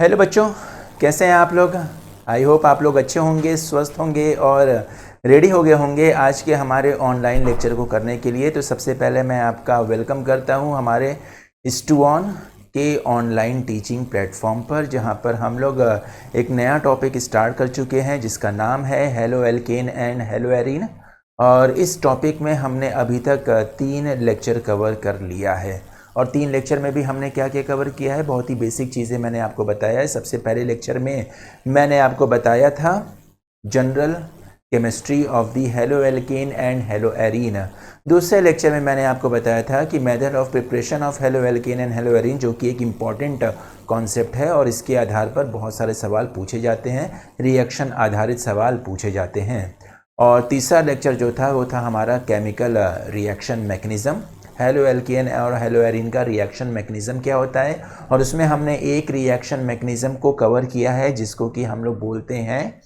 Hello बच्चों, कैसे हैं आप लोग। आई होप आप लोग अच्छे होंगे, स्वस्थ होंगे और रेडी हो गए होंगे आज के हमारे ऑनलाइन लेक्चर को करने के लिए। तो सबसे पहले मैं आपका वेलकम करता हूं हमारे स्टूऑन के ऑनलाइन टीचिंग प्लेटफॉर्म पर, जहां पर हम लोग एक नया टॉपिक स्टार्ट कर चुके हैं जिसका नाम है halo alkane and hello arene. और इस टॉपिक में हमने अभी तक 3 लेक्चर कवर कर लिया है और 3 लेक्चर में भी हमने क्या क्या कवर किया है, बहुत ही बेसिक चीज़ें मैंने आपको बताया है। सबसे पहले लेक्चर में मैंने आपको बताया था general chemistry of the halo alkane and hello arene. दूसरे लेक्चर में मैंने आपको बताया था कि method of preparation of halo alkane and hello arene, जो कि एक इम्पॉर्टेंट कॉन्सेप्ट है और इसके आधार पर बहुत सारे सवाल पूछे जाते हैं, रिएक्शन आधारित सवाल पूछे जाते हैं। और तीसरा लेक्चर जो था वो था हमारा chemical reaction mechanism, halo alkane और हेलो एरीन का रिएक्शन मैकेनिज़्म क्या होता है। और उसमें हमने एक रिएक्शन मैकेनिज़्म को कवर किया है जिसको कि हम लोग बोलते हैं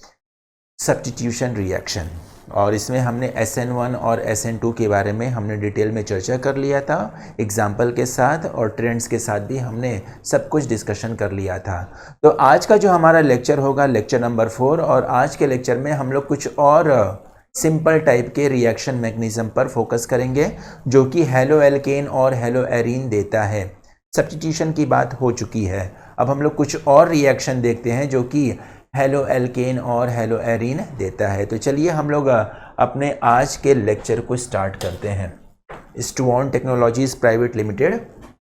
सब्स्टिट्यूशन रिएक्शन। और इसमें हमने SN1 और SN2 के बारे में हमने डिटेल में चर्चा कर लिया था, एग्जाम्पल के साथ और ट्रेंड्स के साथ भी हमने सब कुछ डिस्कशन कर लिया था। तो आज का जो हमारा लेक्चर होगा लेक्चर नंबर 4, और आज के लेक्चर में हम लोग कुछ और सिंपल टाइप के रिएक्शन मैकेनिज्म पर फोकस करेंगे जो कि हेलो एल्केन और हेलो एरीन देता है। सब्स्टिट्यूशन की बात हो चुकी है, अब हम लोग कुछ और रिएक्शन देखते हैं जो कि हेलो एल्केन और हेलो एरीन देता है। तो चलिए हम लोग अपने आज के लेक्चर को स्टार्ट करते हैं। स्टूऑन टेक्नोलॉजीज़ प्राइवेट लिमिटेड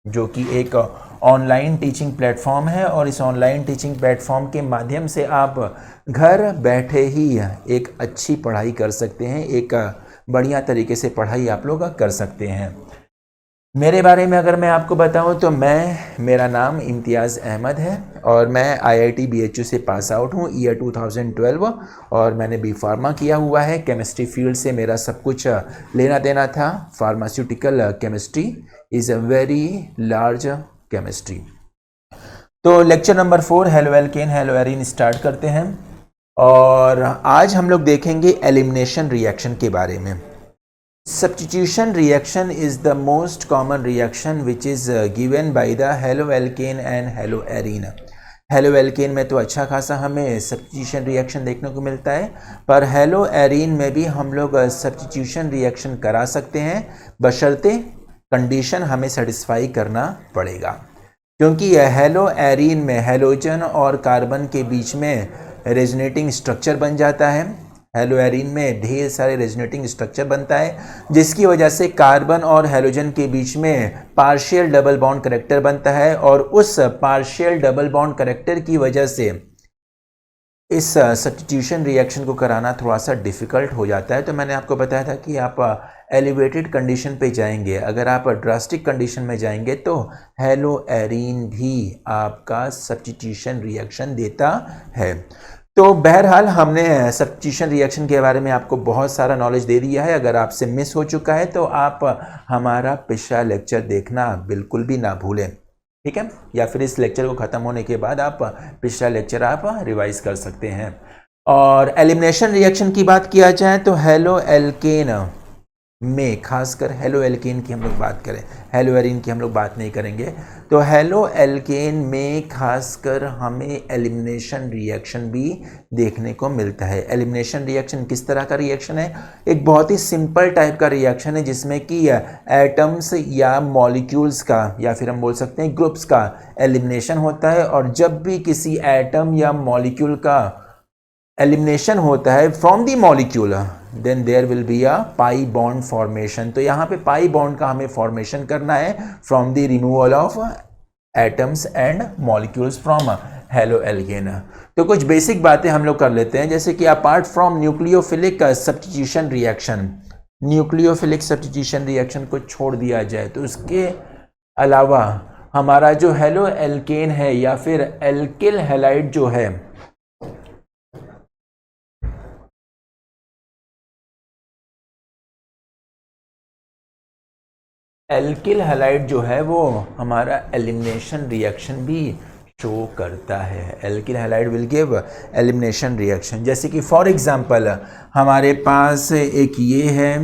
जो कि एक ऑनलाइन टीचिंग प्लेटफॉर्म है, और इस ऑनलाइन टीचिंग प्लेटफॉर्म के माध्यम से आप घर बैठे ही एक अच्छी पढ़ाई कर सकते हैं, एक बढ़िया तरीके से पढ़ाई आप लोग कर सकते हैं। मेरे बारे में अगर मैं आपको बताऊं तो मेरा नाम इम्तियाज़ अहमद है और मैं IIT BHU से पास आउट हूं ईयर 2012, और मैंने बी फार्मा किया हुआ है। केमिस्ट्री फील्ड से मेरा सब कुछ लेना देना था। Pharmaceutical chemistry is a very large chemistry. तो lecture number 4 haloalkane haloarene start करते हैं, और आज हम लोग देखेंगे एलिमिनेशन रिएक्शन के बारे में। Substitution reaction is the most common reaction which is given by the haloalkane and haloarine। Halo alkane में तो अच्छा खासा हमें सब्स्टिट्यूशन रिएक्शन देखने को मिलता है, पर हेलो एरीन में भी हम लोग सब्स्टिट्यूशन रिएक्शन करा सकते हैं, बशर्ते कंडीशन हमें सेटिस्फाई करना पड़ेगा। क्योंकि हेलो एरीन में हेलोजन और कार्बन के बीच में रेजोनेटिंग स्ट्रक्चर बन जाता है। हेलो एरीन में ढेर सारे रेजोनेटिंग स्ट्रक्चर बनता है जिसकी वजह से कार्बन और हेलोजन के बीच में पार्शियल डबल बॉन्ड करेक्टर बनता है, और उस पार्शियल डबल बॉन्ड करेक्टर की वजह से इस सब्स्टिट्यूशन रिएक्शन को कराना थोड़ा सा डिफ़िकल्ट हो जाता है। तो मैंने आपको बताया था कि आप एलिवेटेड कंडीशन पे जाएंगे, अगर आप ड्रास्टिक कंडीशन में जाएंगे तो हेलो एरीन भी आपका सब्स्टिट्यूशन रिएक्शन देता है। तो बहरहाल हमने सब्स्टिट्यूशन रिएक्शन के बारे में आपको बहुत सारा नॉलेज दे दिया है। अगर आपसे मिस हो चुका है तो आप हमारा पिछला लेक्चर देखना बिल्कुल भी ना भूलें, ठीक है, या फिर इस लेक्चर को ख़त्म होने के बाद आप पिछला लेक्चर आप रिवाइज कर सकते हैं। और एलिमिनेशन रिएक्शन की बात किया जाए तो हेलो एल्केन में, खासकर हेलो एल्केन की हम लोग बात करें, हेलो एरीन की हम लोग बात नहीं करेंगे, तो हेलो एल्केन में खासकर हमें एलिमिनेशन रिएक्शन भी देखने को मिलता है। एलिमिनेशन रिएक्शन किस तरह का रिएक्शन है? एक बहुत ही सिंपल टाइप का रिएक्शन है जिसमें कि एटम्स या मॉलिक्यूल्स का, या फिर हम बोल सकते हैं ग्रुप्स का एलिमिनेशन होता है। और जब भी किसी एटम या मॉलिक्यूल का एलिमिनेशन होता है from the molecule, then there will be a pi bond formation. तो यहाँ पे पाई बॉन्ड का हमें फॉर्मेशन करना है from the removal of atoms and molecules from halo alkane. तो कुछ बेसिक बातें हम लोग कर लेते हैं, जैसे कि apart from nucleophilic substitution reaction, nucleophilic substitution reaction को छोड़ दिया जाए तो उसके अलावा हमारा जो हेलो एल्केन है या फिर एल्किल हैलाइड जो है, एल्किल हैलाइड जो है वो हमारा एलिमिनेशन रिएक्शन भी शो करता है। Alkyl halide will give elimination reaction. जैसे कि फॉर एग्जांपल हमारे पास एक ये है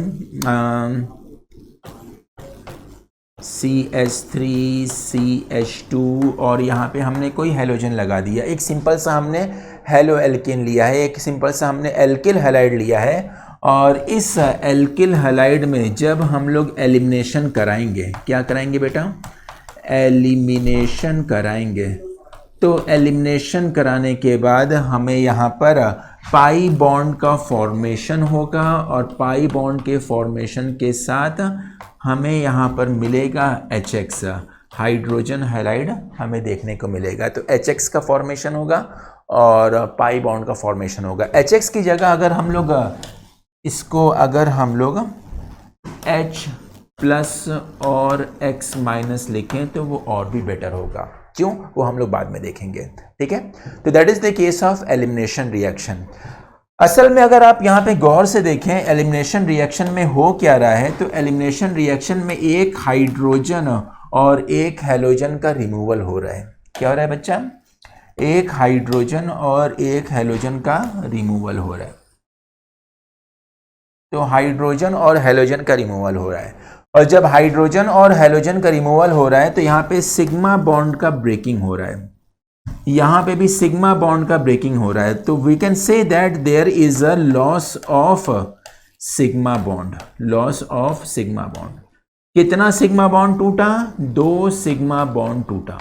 CH3CH2 और यहाँ पे हमने कोई हैलोजन लगा दिया। एक सिंपल सा हमने हेलो एल्केन लिया है, एक सिंपल सा हमने एल्किल हैलाइड लिया है। और इस एल्किल हैलाइड में जब हम लोग एलिमिनेशन कराएंगे, क्या कराएंगे बेटा? एलिमिनेशन कराएंगे। तो एलिमिनेशन कराने के बाद हमें यहाँ पर पाई बॉन्ड का फॉर्मेशन होगा और पाई बॉन्ड के फॉर्मेशन के साथ हमें यहाँ पर मिलेगा HX, हाइड्रोजन हैलाइड हमें देखने को मिलेगा। तो HX का फॉर्मेशन होगा और पाई बॉन्ड का फॉर्मेशन होगा। HX की जगह अगर हम लोग इसको H प्लस और X माइनस लिखें तो वो और भी बेटर होगा। क्यों? वो हम लोग बाद में देखेंगे। ठीक है, तो that is the case of elimination reaction. असल में अगर आप यहाँ पे गौर से देखें एलिमिनेशन रिएक्शन में हो क्या रहा है, तो एलिमिनेशन रिएक्शन में एक हाइड्रोजन और एक हैलोजन का रिमूवल हो रहा है। क्या हो रहा है बच्चा? एक हाइड्रोजन और एक हैलोजन का रिमूवल हो रहा है। तो हाइड्रोजन और हैलोजन का रिमूवल हो रहा है, और जब हाइड्रोजन और हैलोजन का रिमूवल हो रहा है तो यहाँ पे सिग्मा बॉन्ड का ब्रेकिंग हो रहा है, यहाँ पे भी सिग्मा बॉन्ड का ब्रेकिंग हो रहा है। तो we can say that there is a loss of sigma bond, loss of sigma bond. कितना सिग्मा बॉन्ड टूटा? 2 सिग्मा बॉन्ड टूटा।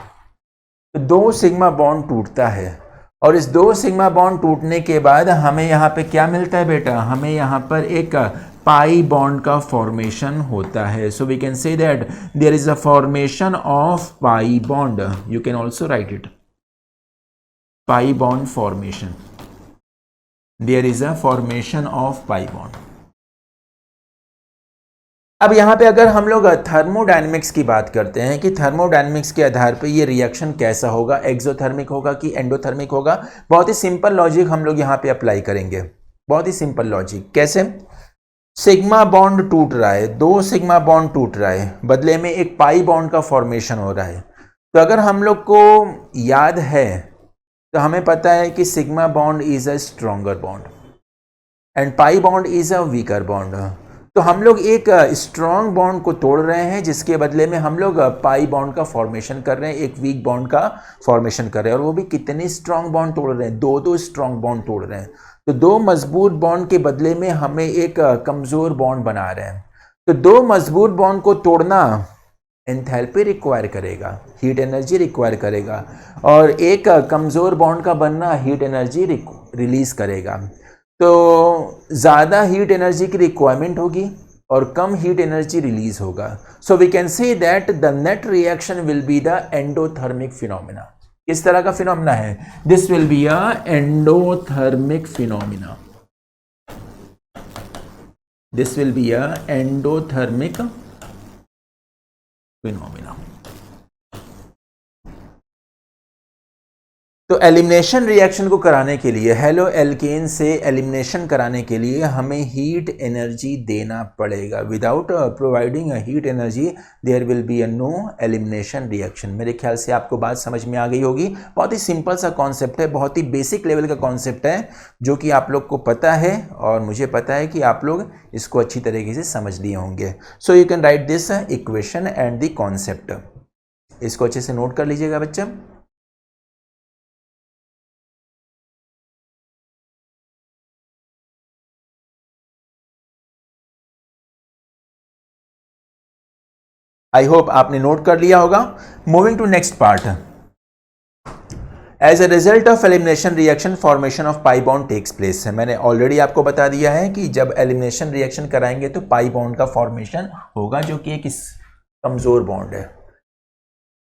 2 सिग्मा बॉन्ड टूटता है, और इस 2 सिग्मा बॉन्ड टूटने के बाद हमें यहाँ पे क्या मिलता है बेटा? हमें यहाँ पर एक पाई बॉन्ड का फॉर्मेशन होता है। So we can say that there is a formation of pi bond. You can also write it, pi bond formation. There is a formation of pi bond. अब यहाँ पे अगर हम लोग थर्मोडायनेमिक्स की बात करते हैं कि थर्मोडायनेमिक्स के आधार पे ये रिएक्शन कैसा होगा, एक्सोथर्मिक होगा कि एंडोथर्मिक होगा, बहुत ही सिंपल लॉजिक हम लोग यहाँ पे अप्लाई करेंगे। बहुत ही सिंपल लॉजिक। कैसे? सिग्मा बॉन्ड टूट रहा है, 2 सिग्मा बॉन्ड टूट रहा है, बदले में एक पाई बॉन्ड का फॉर्मेशन हो रहा है। तो अगर हम लोग को याद है तो हमें पता है कि sigma bond is a stronger bond and pi bond is a weaker bond. तो हम लोग एक स्ट्रॉन्ग बॉन्ड को तोड़ रहे हैं, जिसके बदले में हम लोग पाई बॉन्ड का फॉर्मेशन कर रहे हैं, एक वीक बॉन्ड का फॉर्मेशन कर रहे हैं। और वो भी कितने स्ट्रॉन्ग बॉन्ड तोड़ रहे हैं? 2 स्ट्रॉन्ग बॉन्ड तोड़ रहे हैं। तो 2 मजबूत बॉन्ड के बदले में हमें एक कमजोर बॉन्ड बना रहे हैं। तो 2 मजबूत बॉन्ड को तोड़ना एंथैल्पी रिक्वायर करेगा, हीट एनर्जी रिक्वायर करेगा, और एक कमजोर बॉन्ड का बनना हीट एनर्जी रिलीज करेगा। तो ज़्यादा हीट एनर्जी की रिक्वायरमेंट होगी और कम हीट एनर्जी रिलीज होगा। So we can say that the net reaction will be the endothermic phenomena. किस तरह का फिनोमिना है? This will be a endothermic phenomena. This will be a endothermic phenomena. तो elimination reaction को कराने के लिए, हेलो एल्केन से एलिमिनेशन कराने के लिए हमें हीट एनर्जी देना पड़ेगा। Without providing heat energy there will be a no elimination reaction. मेरे ख्याल से आपको बात समझ में आ गई होगी। बहुत ही सिंपल सा कॉन्सेप्ट है, बहुत ही बेसिक लेवल का कॉन्सेप्ट है, जो कि आप लोग को पता है और मुझे पता है कि आप लोग इसको अच्छी तरीके से समझ लिए होंगे। So you can write this equation and the concept. इसको अच्छे से नोट कर लीजिएगा बच्चा। आई होप आपने नोट कर लिया होगा। Moving to next part. As a result of elimination reaction formation of pi bond takes place है। मैंने ऑलरेडी आपको बता दिया है कि जब एलिमिनेशन रिएक्शन कराएंगे तो पाई बॉन्ड का फॉर्मेशन होगा, जो कि एक कमजोर बॉन्ड है।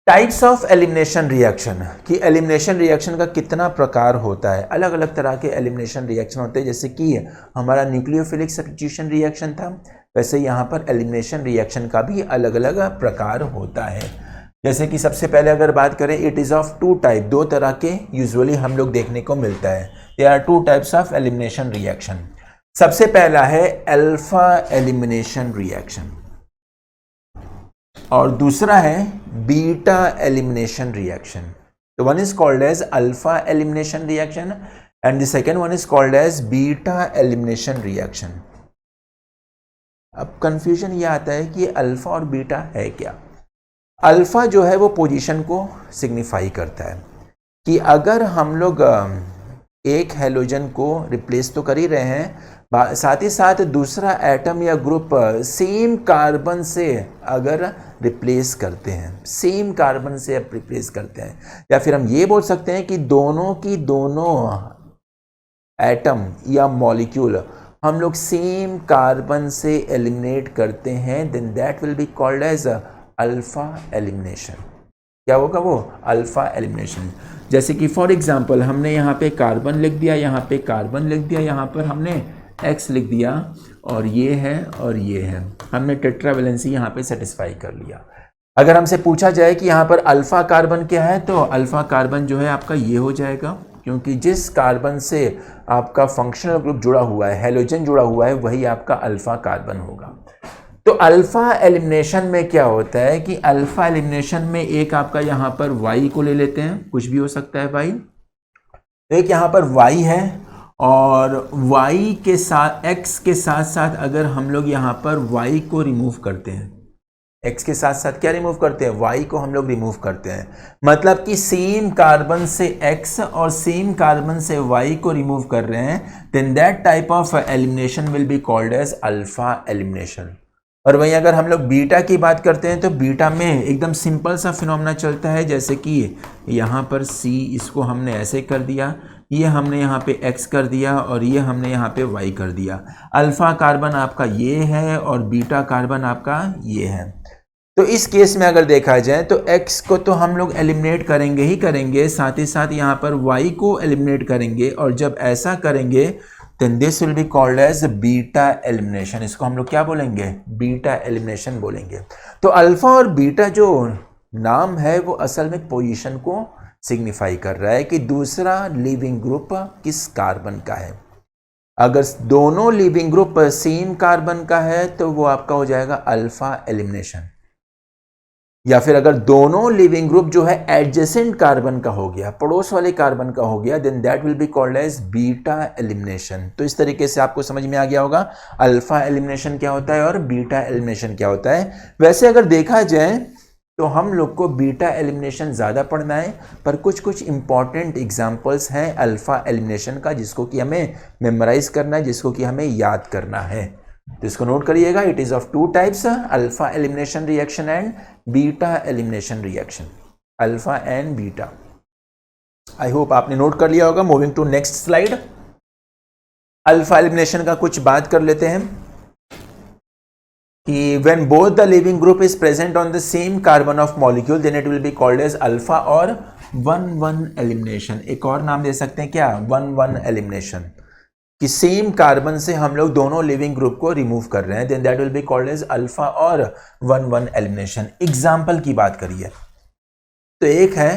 टाइप्स ऑफ एलिमिनेशन रिएक्शन, कि एलिमिनेशन रिएक्शन का कितना प्रकार होता है। अलग अलग तरह के एलिमिनेशन रिएक्शन होते हैं, जैसे कि हमारा न्यूक्लियोफिलिक सब्स्टिट्यूशन रिएक्शन था, वैसे यहाँ पर एलिमिनेशन रिएक्शन का भी अलग अलग प्रकार होता है। जैसे कि सबसे पहले अगर बात करें, इट इज़ ऑफ 2 टाइप, 2 तरह के यूजुअली हम लोग देखने को मिलता है। There are 2 types of elimination reaction. सबसे पहला है अल्फा एलिमिनेशन रिएक्शन और दूसरा है बीटा एलिमिनेशन रिएक्शन। तो one is called as alpha elimination reaction and the second one is called as beta elimination reaction. अब कंफ्यूजन ये आता है कि अल्फा और बीटा है क्या। अल्फा जो है वो पोजीशन को सिग्निफाई करता है कि अगर हम लोग एक हैलोजन को रिप्लेस तो कर ही रहे हैं, साथ ही साथ दूसरा एटम या ग्रुप सेम कार्बन से अगर रिप्लेस करते हैं, सेम कार्बन से रिप्लेस करते हैं, या फिर हम ये बोल सकते हैं कि दोनों की दोनों एटम या मॉलिक्यूल हम लोग सेम कार्बन से एलिमिनेट करते हैं, then that will be called as alpha elimination. क्या होगा वो? Alpha elimination. जैसे कि फॉर एग्जांपल हमने यहाँ पे कार्बन लिख दिया, यहाँ पे कार्बन लिख दिया, यहाँ पर हमने X लिख दिया, और ये है और ये है, हमने टेट्रावेलेंसी यहाँ पे सेटिस्फाई कर लिया। अगर हमसे पूछा जाए कि यहाँ पर अल्फा कार्बन क्या है, तो अल्फा कार्बन जो है आपका ये हो जाएगा, क्योंकि जिस कार्बन से आपका फंक्शनल ग्रुप जुड़ा हुआ है, हैलोजन जुड़ा हुआ है, वही आपका अल्फा कार्बन होगा। तो अल्फा एलिमिनेशन में क्या होता है कि अल्फा एलिमिनेशन में एक आपका यहाँ पर Y को ले लेते हैं, कुछ भी हो सकता है Y, एक यहाँ पर Y है, और Y के साथ X के साथ साथ अगर हम लोग यहाँ पर Y को रिमूव करते हैं, X के साथ साथ क्या रिमूव करते हैं? Y को हम लोग रिमूव करते हैं। मतलब कि सेम कार्बन से X और सेम कार्बन से Y को रिमूव कर रहे हैं, then that type of elimination will be called as alpha elimination. और वहीं अगर हम लोग बीटा की बात करते हैं, तो बीटा में एकदम सिंपल सा फिनोमेना चलता है, जैसे कि यहाँ पर C, इसको हमने ऐसे कर दिया, ये हमने यहाँ पे X कर दिया, और ये हमने यहाँ पे Y कर दिया। अल्फा कार्बन आपका ये है और बीटा कार्बन आपका ये है। तो इस केस में अगर देखा जाए तो X को तो हम लोग एलिमिनेट करेंगे ही करेंगे, साथ ही साथ यहाँ पर Y को एलिमिनेट करेंगे, और जब ऐसा करेंगे then this will be called as beta elimination. इसको हम लोग क्या बोलेंगे? बीटा एलिमिनेशन बोलेंगे। तो अल्फा और बीटा जो नाम है वो असल में पोजीशन को सिग्निफाई कर रहा है कि दूसरा लिविंग ग्रुप किस कार्बन का है। अगर दोनों लिविंग ग्रुप सेम कार्बन का है तो वो आपका हो जाएगा अल्फा एलिमिनेशन, या फिर अगर दोनों लिविंग ग्रुप जो है एडजेसेंट कार्बन का हो गया, पड़ोस वाले कार्बन का हो गया, then that will be called as beta elimination. तो इस तरीके से आपको समझ में आ गया होगा अल्फा एलिमिनेशन क्या होता है और बीटा एलिमिनेशन क्या होता है। वैसे अगर देखा जाए तो हम लोग को बीटा एलिमिनेशन ज़्यादा पढ़ना है, पर कुछ कुछ इंपॉर्टेंट एग्जाम्पल्स हैं अल्फा एलिमिनेशन का, जिसको कि हमें मेमोराइज करना है, जिसको कि हमें याद करना है। तो इसको नोट करिएगा, it is of two types, alpha elimination reaction and beta elimination reaction, alpha and beta. I hope आपने नोट कर लिया होगा। Moving to next slide. Alpha elimination का कुछ बात कर लेते हैं कि when both the living group is present on the same carbon of molecule then it will be called as alpha और 1-1 elimination। एक और नाम दे सकते हैं क्या? 1-1 elimination, कि सेम कार्बन से हम लोग दोनों लिविंग ग्रुप को रिमूव कर रहे हैं, then that will be called as alpha और 1-1 एलिमिनेशन। एग्जाम्पल की बात करिए तो एक है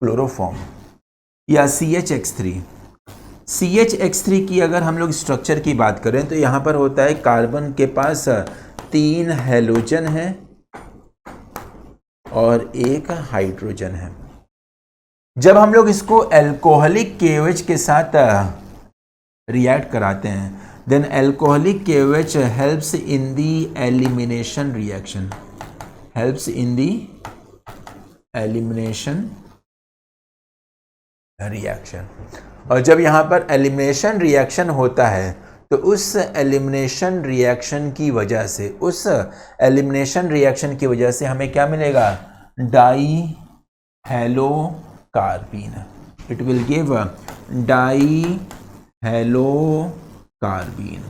क्लोरोफॉर्म या CHX3। CHX3 की अगर हम लोग स्ट्रक्चर की बात करें तो यहाँ पर होता है कार्बन के पास 3 हैलोजन है और एक हाइड्रोजन है। जब हम लोग इसको अल्कोहलिक KOH के साथ रिएक्ट कराते हैं, then alcoholic KOH helps in the elimination reaction, helps in the elimination reaction. और जब यहाँ पर एलिमिनेशन रिएक्शन होता है तो उस एलिमिनेशन रिएक्शन की वजह से, उस एलिमिनेशन रिएक्शन की वजह से हमें क्या मिलेगा? Die hello carbene. It will give die hello carbene.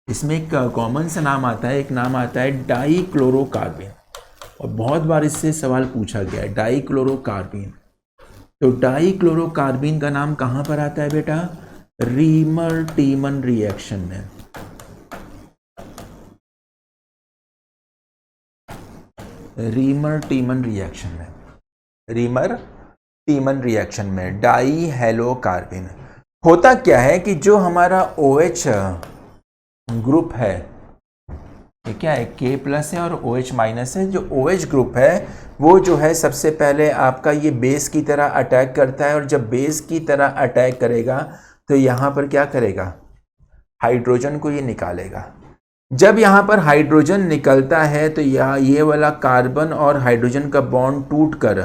इसमें एक कॉमन सा नाम आता है, एक नाम आता है डाई क्लोरोकार्बीन, और बहुत बार इससे सवाल पूछा गया है डाई क्लोरोकार्बीन। तो डाई क्लोरोकार्बीन का नाम कहां पर आता है बेटा? रीमर टीमन रिएक्शन में। रीमर टीमन रिएक्शन में, रीमर टीमन रिएक्शन में डाई हेलो कार्बीन। होता क्या है कि जो हमारा OH ग्रुप है, ये क्या है? K+ है और OH- है। जो OH ग्रुप है वो जो है सबसे पहले आपका ये बेस की तरह अटैक करता है, और जब बेस की तरह अटैक करेगा तो यहाँ पर क्या करेगा? हाइड्रोजन को ये निकालेगा। जब यहाँ पर हाइड्रोजन निकलता है तो ये वाला कार्बन और हाइड्रोजन का बॉन्ड टूटकर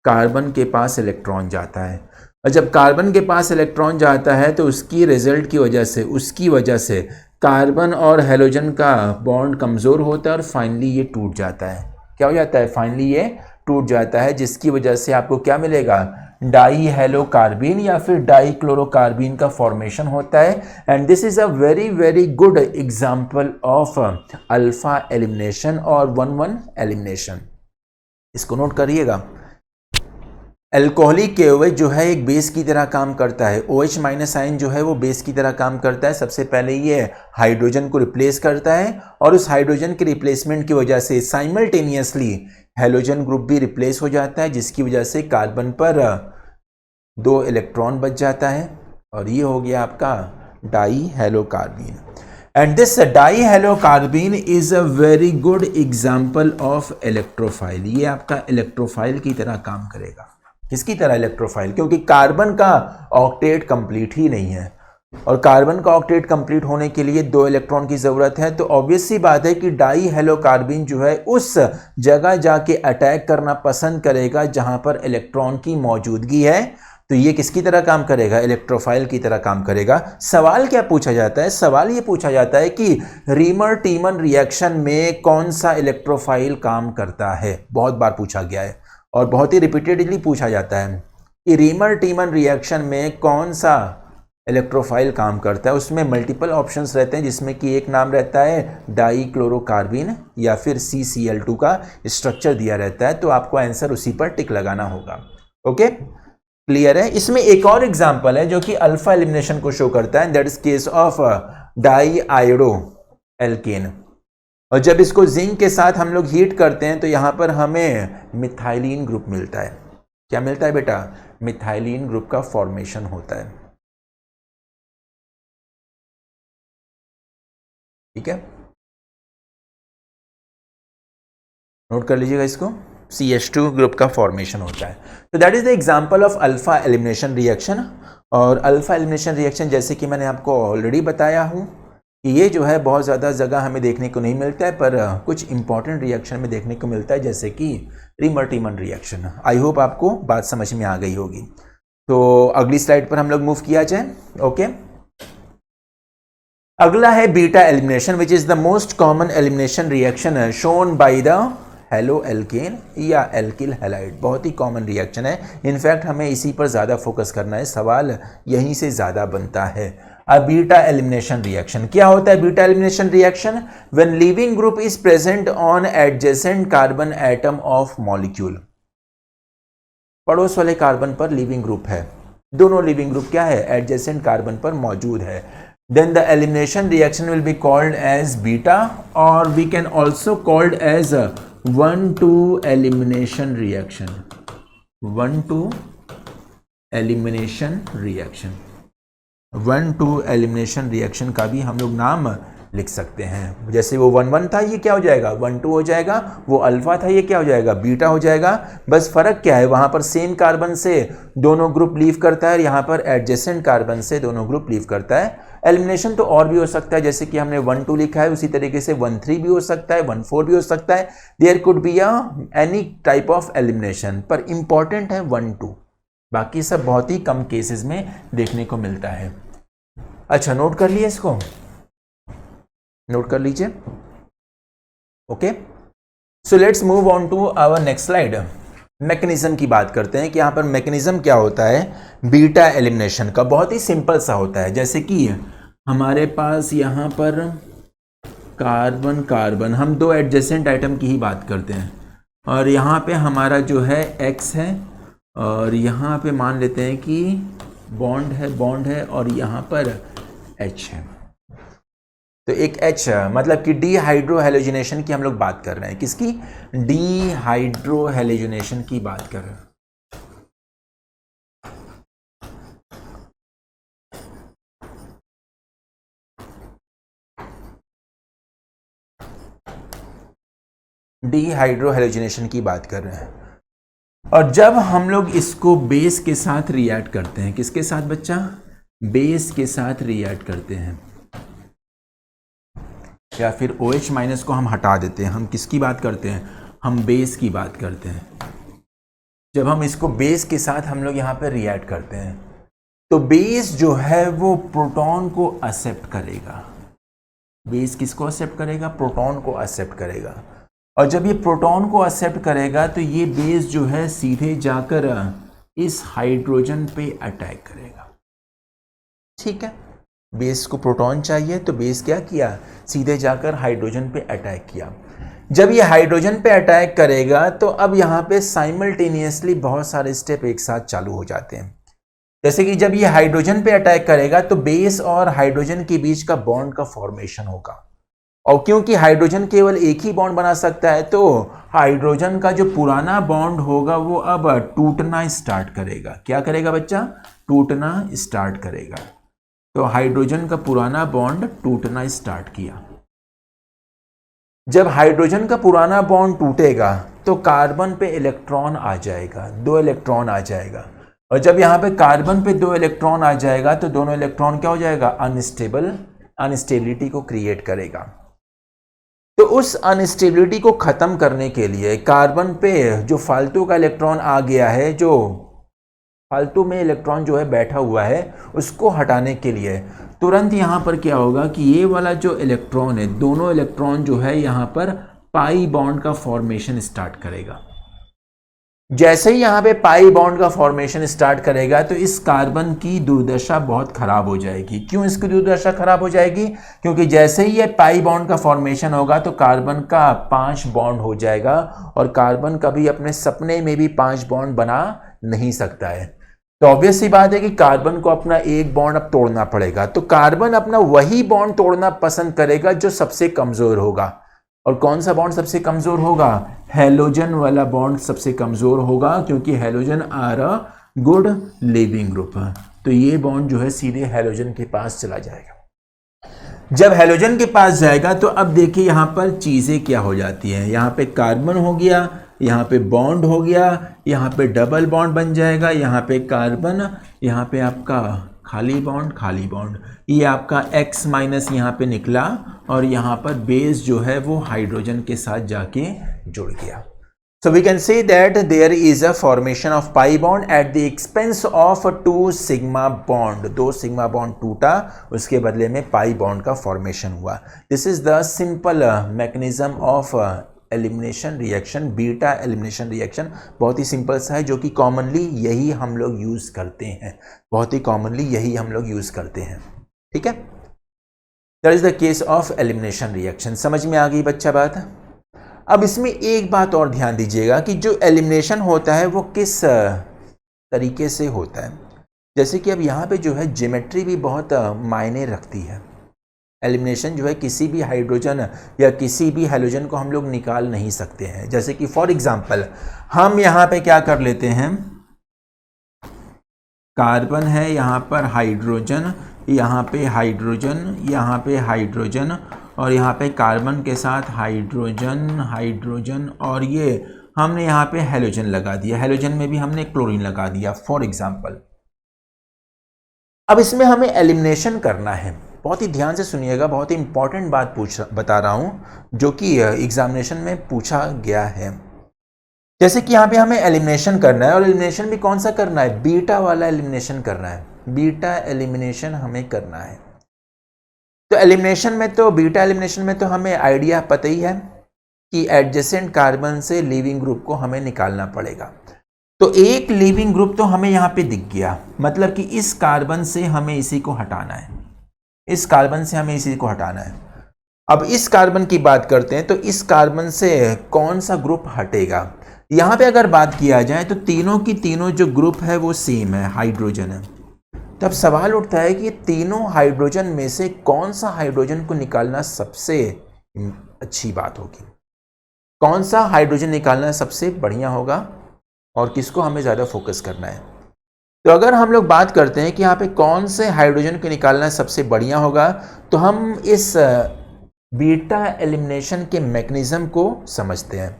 कार्बन के पास इलेक्ट्रॉन जाता है, और जब कार्बन के पास इलेक्ट्रॉन जाता है तो उसकी रिजल्ट की वजह से कार्बन और हेलोजन का बॉन्ड कमज़ोर होता है और फाइनली ये टूट जाता है। क्या हो जाता है? फाइनली ये टूट जाता है, जिसकी वजह से आपको क्या मिलेगा? डाई हेलो कार्बिन या फिर डाई क्लोरोकार्बिन का फॉर्मेशन होता है। And this is a very very good example of alpha elimination और 1,1 एलिमिनेशन। इसको नोट करिएगा। एल्कोहलिक KOH जो है एक बेस की तरह काम करता है। OH माइनस आयन जो है वो बेस की तरह काम करता है। सबसे पहले ये हाइड्रोजन को रिप्लेस करता है और उस हाइड्रोजन के रिप्लेसमेंट की वजह से साइमल्टेनियसली हेलोजन ग्रुप भी रिप्लेस हो जाता है, जिसकी वजह से कार्बन पर 2 इलेक्ट्रॉन बच जाता है और ये हो गया आपका die hello कार्बिन। And this die hello कार्बिन is a very good example of electrophile. ये आपका इलेक्ट्रोफाइल की तरह काम करेगा। किसकी तरह? इलेक्ट्रोफाइल, क्योंकि कार्बन का ऑक्टेट कंप्लीट ही नहीं है और कार्बन का ऑक्टेट कंप्लीट होने के लिए 2 इलेक्ट्रॉन की जरूरत है। तो ऑब्वियस सी बात है कि डाई हेलो कार्बिन जो है उस जगह जाके अटैक करना पसंद करेगा जहां पर इलेक्ट्रॉन की मौजूदगी है। तो ये किसकी तरह काम करेगा? इलेक्ट्रोफाइल की तरह काम करेगा। सवाल क्या पूछा जाता है? सवाल ये पूछा जाता है कि रीमर टीमन रिएक्शन में कौन सा इलेक्ट्रोफाइल काम करता है। बहुत बार पूछा गया है और बहुत ही रिपीटेडली पूछा जाता है कि रीमर टीमन रिएक्शन में कौन सा इलेक्ट्रोफाइल काम करता है। उसमें मल्टीपल ऑप्शंस रहते हैं, जिसमें कि एक नाम रहता है डाई क्लोरोकार्बिन या फिर CCl2 का स्ट्रक्चर दिया रहता है। तो आपको आंसर उसी पर टिक लगाना होगा। ओके, क्लियर है? इसमें एक और एग्जांपल है जो कि अल्फा एलिमिनेशन को शो करता है, that is case of di iodo alkane. और जब इसको जिंक के साथ हम लोग हीट करते हैं तो यहां पर हमें मिथाइलिन ग्रुप मिलता है। क्या मिलता है बेटा? मिथाइलिन ग्रुप का फॉर्मेशन होता है। ठीक है, नोट कर लीजिएगा इसको। CH2 ग्रुप का फॉर्मेशन होता है। तो that is the example of alpha elimination reaction. और अल्फा एलिमिनेशन रिएक्शन जैसे कि मैंने आपको ऑलरेडी बताया हूं कि ये जो है बहुत ज़्यादा जगह हमें देखने को नहीं मिलता है, पर कुछ इंपॉर्टेंट रिएक्शन में देखने को मिलता है, जैसे कि रीमर टीमन रिएक्शन। आई होप आपको बात समझ में आ गई होगी। तो अगली स्लाइड पर हम लोग मूव किया जाए। ओके, अगला है beta elimination, which is the most common elimination reaction shown by the halo alkane या एल्किल हैलाइड। बहुत ही कॉमन रिएक्शन है। इनफैक्ट हमें इसी पर ज़्यादा फोकस करना है, सवाल यहीं से ज़्यादा बनता है। A beta elimination reaction क्या होता है? Beta elimination reaction when leaving group is present on adjacent carbon atom of molecule। पड़ोस वाले कार्बन पर लीविंग ग्रुप है, दोनों लीविंग ग्रुप क्या है? एडजेसेंट कार्बन पर मौजूद है। Then the elimination reaction will be called as beta, or we can also called as a 1,2 elimination reaction। 1,2 elimination reaction। 1,2 elimination reaction का भी हम लोग नाम लिख सकते हैं। जैसे वो 1,1 था, ये क्या हो जाएगा? 1,2 हो जाएगा। वो अल्फा था, ये क्या हो जाएगा? बीटा हो जाएगा। बस फर्क क्या है? वहां पर सेम कार्बन से दोनों ग्रुप लीव करता है और यहाँ पर एडजेसेंट कार्बन से दोनों ग्रुप लीव करता है। एलिमिनेशन तो और भी हो सकता है, जैसे कि हमने 1,2 लिखा है, उसी तरीके से 1,3 भी हो सकता है, 1,4 भी हो सकता है। There could be any type of elimination, पर इंपॉर्टेंट है 1,2। बाकी सब बहुत ही कम केसेस में देखने को मिलता है। अच्छा, नोट कर लिए इसको, नोट कर लीजिए। Okay, so let's move on to our next slide. Mechanism की बात करते हैं कि यहां पर मैकेनिज्म क्या होता है बीटा एलिमिनेशन का। बहुत ही सिंपल सा होता है, जैसे कि हमारे पास यहां पर कार्बन कार्बन, हम 2 एडजेसेंट आइटम की ही बात करते हैं और यहां पे हमारा जो है X है और यहाँ पे मान लेते हैं कि बॉन्ड है और यहाँ पर H है। तो एक H मतलब कि डीहाइड्रोहेलोजिनेशन की हम लोग बात कर रहे हैं। किसकी? डीहाइड्रोहेलोजिनेशन की बात कर रहे हैं। डीहाइड्रोहेलोजिनेशन की बात कर रहे हैं। और जब हम लोग इसको बेस के साथ रिएक्ट करते हैं, किसके साथ बच्चा? बेस के साथ रिएक्ट करते हैं, या फिर OH माइनस को हम हटा देते हैं। हम किसकी बात करते हैं? हम बेस की बात करते हैं। जब हम इसको बेस के साथ हम लोग यहाँ पर रिएक्ट करते हैं तो बेस जो है वो प्रोटॉन को एक्सेप्ट करेगा। बेस किसको एक्सेप्ट करेगा? प्रोटॉन को एक्सेप्ट करेगा। और जब ये प्रोटॉन को एक्सेप्ट करेगा तो ये बेस जो है सीधे जाकर इस हाइड्रोजन पे अटैक करेगा। ठीक है, बेस को प्रोटॉन चाहिए तो बेस क्या किया? सीधे जाकर हाइड्रोजन पे अटैक किया। जब ये हाइड्रोजन पे अटैक करेगा तो अब यहाँ पे साइमल्टेनियसली बहुत सारे स्टेप एक साथ चालू हो जाते हैं। जैसे कि जब ये हाइड्रोजन पे अटैक करेगा तो बेस और हाइड्रोजन के बीच का बॉन्ड का फॉर्मेशन होगा। और क्योंकि हाइड्रोजन केवल एक ही बॉन्ड बना सकता है तो हाइड्रोजन का जो पुराना बॉन्ड होगा वो अब टूटना स्टार्ट करेगा। क्या करेगा बच्चा? टूटना स्टार्ट करेगा। तो हाइड्रोजन का पुराना बॉन्ड टूटना स्टार्ट किया। जब हाइड्रोजन का पुराना बॉन्ड टूटेगा तो कार्बन पे इलेक्ट्रॉन आ जाएगा, 2 इलेक्ट्रॉन आ जाएगा। और जब यहाँ पे कार्बन पे 2 इलेक्ट्रॉन आ जाएगा तो दोनों इलेक्ट्रॉन क्या हो जाएगा? अनस्टेबिलिटी को क्रिएट करेगा। तो उस अनस्टेबिलिटी को खत्म करने के लिए कार्बन पे जो फालतू का इलेक्ट्रॉन आ गया है, जो फालतू में इलेक्ट्रॉन जो है बैठा हुआ है, उसको हटाने के लिए तुरंत यहाँ पर क्या होगा कि ये वाला जो इलेक्ट्रॉन है, दोनों इलेक्ट्रॉन जो है यहाँ पर पाई बॉन्ड का फॉर्मेशन स्टार्ट करेगा। जैसे ही यहाँ पे पाई बॉन्ड का फॉर्मेशन स्टार्ट करेगा तो इस कार्बन की दुर्दशा बहुत खराब हो जाएगी। क्यों इसकी दुर्दशा खराब हो जाएगी? क्योंकि जैसे ही ये पाई बॉन्ड का फॉर्मेशन होगा तो कार्बन का 5 बॉन्ड हो जाएगा और कार्बन कभी अपने सपने में भी 5 बॉन्ड बना नहीं सकता है। तो ऑब्वियस सी बात है कि कार्बन को अपना एक बॉन्ड अब तोड़ना पड़ेगा। तो कार्बन अपना वही बॉन्ड तोड़ना पसंद करेगा जो सबसे कमजोर होगा। और कौन सा बॉन्ड सबसे कमजोर होगा? हैलोजन वाला बॉन्ड सबसे कमजोर होगा, क्योंकि halogen are a good leaving group. तो ये बॉन्ड जो है सीधे हैलोजन के पास चला जाएगा। जब हैलोजन के पास जाएगा तो अब देखिए यहाँ पर चीजें क्या हो जाती हैं। यहाँ पे कार्बन हो गया, यहाँ पे बॉन्ड हो गया, यहाँ पे डबल बॉन्ड बन जाएगा, यहाँ पे कार्बन, यहाँ पे आपका खाली बॉन्ड, ये आपका X माइनस यहाँ पे निकला और यहाँ पर बेस जो है वो हाइड्रोजन के साथ जाके जुड़ गया। So we can say that there is a formation of pi bond at the expense of 2 sigma bond। 2 sigma bond टूटा, उसके बदले में पाई बॉन्ड का फॉर्मेशन हुआ। This is the simple mechanism of elimination reaction, beta elimination reaction. बहुत ही simple सा है, जो कि कॉमनली यही हम लोग यूज करते हैं। बहुत ही कॉमनली यही हम लोग यूज करते हैं। ठीक है, that is the case of elimination reaction. समझ में आ गई बच्चा बात? अब इसमें एक बात और ध्यान दीजिएगा कि जो एलिमिनेशन होता है वो किस तरीके से होता है। जैसे कि अब यहाँ पे जो है ज्योमेट्री भी बहुत मायने रखती है। एलिमिनेशन जो है किसी भी हाइड्रोजन या किसी भी हैलोजन को हम लोग निकाल नहीं सकते हैं। जैसे कि फॉर एग्जांपल हम यहाँ पे क्या कर लेते हैं, कार्बन है, यहाँ पर हाइड्रोजन, यहाँ पे हाइड्रोजन, यहाँ पे हाइड्रोजन और यहाँ पे कार्बन के साथ हाइड्रोजन और ये हमने यहाँ पे हैलोजन लगा दिया। हैलोजन में भी हमने क्लोरीन लगा दिया फॉर एग्जांपल। अब इसमें हमें एलिमिनेशन करना है। बहुत ही ध्यान से सुनिएगा, बहुत ही इंपॉर्टेंट बात बता रहा हूं जो कि एग्जामिनेशन में पूछा गया है। जैसे कि यहाँ पे हमें एलिमिनेशन करना है और एलिमिनेशन भी कौन सा करना है? बीटा वाला एलिमिनेशन करना है। बीटा एलिमिनेशन हमें करना है। तो एलिमिनेशन में तो बीटा एलिमिनेशन में तो हमें आइडिया पता ही है कि एडजेसेंट कार्बन से लीविंग ग्रुप को हमें निकालना पड़ेगा। तो एक लीविंग ग्रुप तो हमें यहाँ पे दिख गया, मतलब कि इस कार्बन से हमें इसी को हटाना है। इस कार्बन से हमें इसी को हटाना है। अब इस कार्बन की बात करते हैं तो इस कार्बन से कौन सा ग्रुप हटेगा? यहाँ पे अगर बात किया जाए तो तीनों की तीनों जो ग्रुप है वो सेम है, हाइड्रोजन है। तब सवाल उठता है कि तीनों हाइड्रोजन में से कौन सा हाइड्रोजन को निकालना सबसे अच्छी बात होगी, कौन सा हाइड्रोजन निकालना सबसे बढ़िया होगा और किसको हमें ज़्यादा फोकस करना है। तो अगर हम लोग बात करते हैं कि यहाँ पे कौन से हाइड्रोजन को निकालना सबसे बढ़िया होगा, तो हम इस बीटा एलिमिनेशन के मैकेनिज्म को समझते हैं।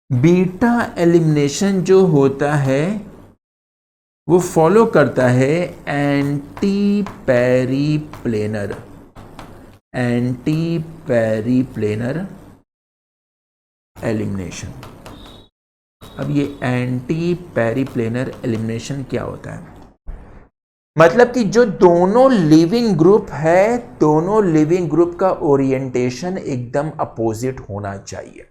बीटा एलिमिनेशन जो होता है वो फॉलो करता है anti periplanar. Anti periplanar elimination. अब ये एंटी पेरिप्लेनर एलिमिनेशन क्या होता है? मतलब कि जो दोनों लिविंग ग्रुप है, दोनों लिविंग ग्रुप का ओरिएंटेशन एकदम अपोजिट होना चाहिए।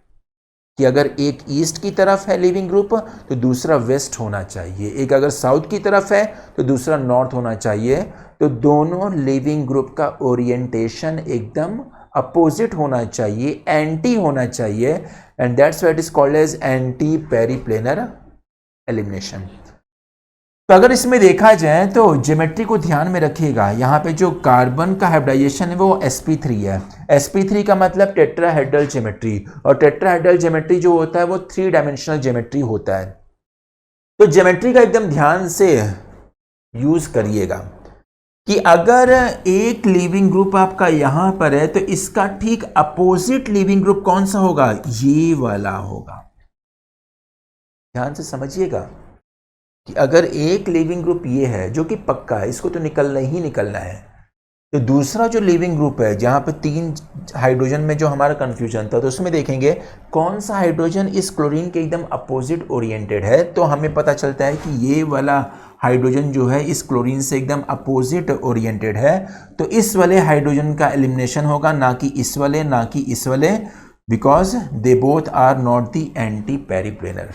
कि अगर एक ईस्ट की तरफ है लिविंग ग्रुप तो दूसरा वेस्ट होना चाहिए, एक अगर साउथ की तरफ है तो दूसरा नॉर्थ होना चाहिए। तो दोनों लिविंग ग्रुप का ओरिएंटेशन एकदम अपोजिट होना चाहिए, एंटी होना चाहिए, and that's what is called as anti periplanar elimination. तो अगर इसमें देखा जाए तो ज्योमेट्री को ध्यान में रखिएगा, यहाँ पे जो कार्बन का हाइब्रिडाइजेशन है वो sp3 है। sp3 का मतलब टेट्राहेड्रल ज्योमेट्री, और टेट्राहेड्रल ज्योमेट्री जो होता है वो 3 डायमेंशनल ज्योमेट्री होता है। तो ज्योमेट्री का एकदम ध्यान से यूज करिएगा कि अगर एक लिविंग ग्रुप आपका यहां पर है तो इसका ठीक अपोजिट लिविंग ग्रुप कौन सा होगा? ये वाला होगा। ध्यान से समझिएगा कि अगर एक लिविंग ग्रुप ये है जो कि पक्का है, इसको तो निकलना ही निकलना है, तो दूसरा जो लिविंग ग्रुप है जहां पे 3 हाइड्रोजन में जो हमारा कंफ्यूजन था, तो उसमें देखेंगे कौन सा हाइड्रोजन इस क्लोरीन के एकदम अपोजिट ओरिएंटेड है, तो हमें पता चलता है कि ये वाला हाइड्रोजन जो है इस क्लोरीन से एकदम अपोजिट ओरिएंटेड है। तो इस वाले हाइड्रोजन का एलिमिनेशन होगा, ना कि इस वाले, ना कि इस वाले, because they both are not the anti periplanar.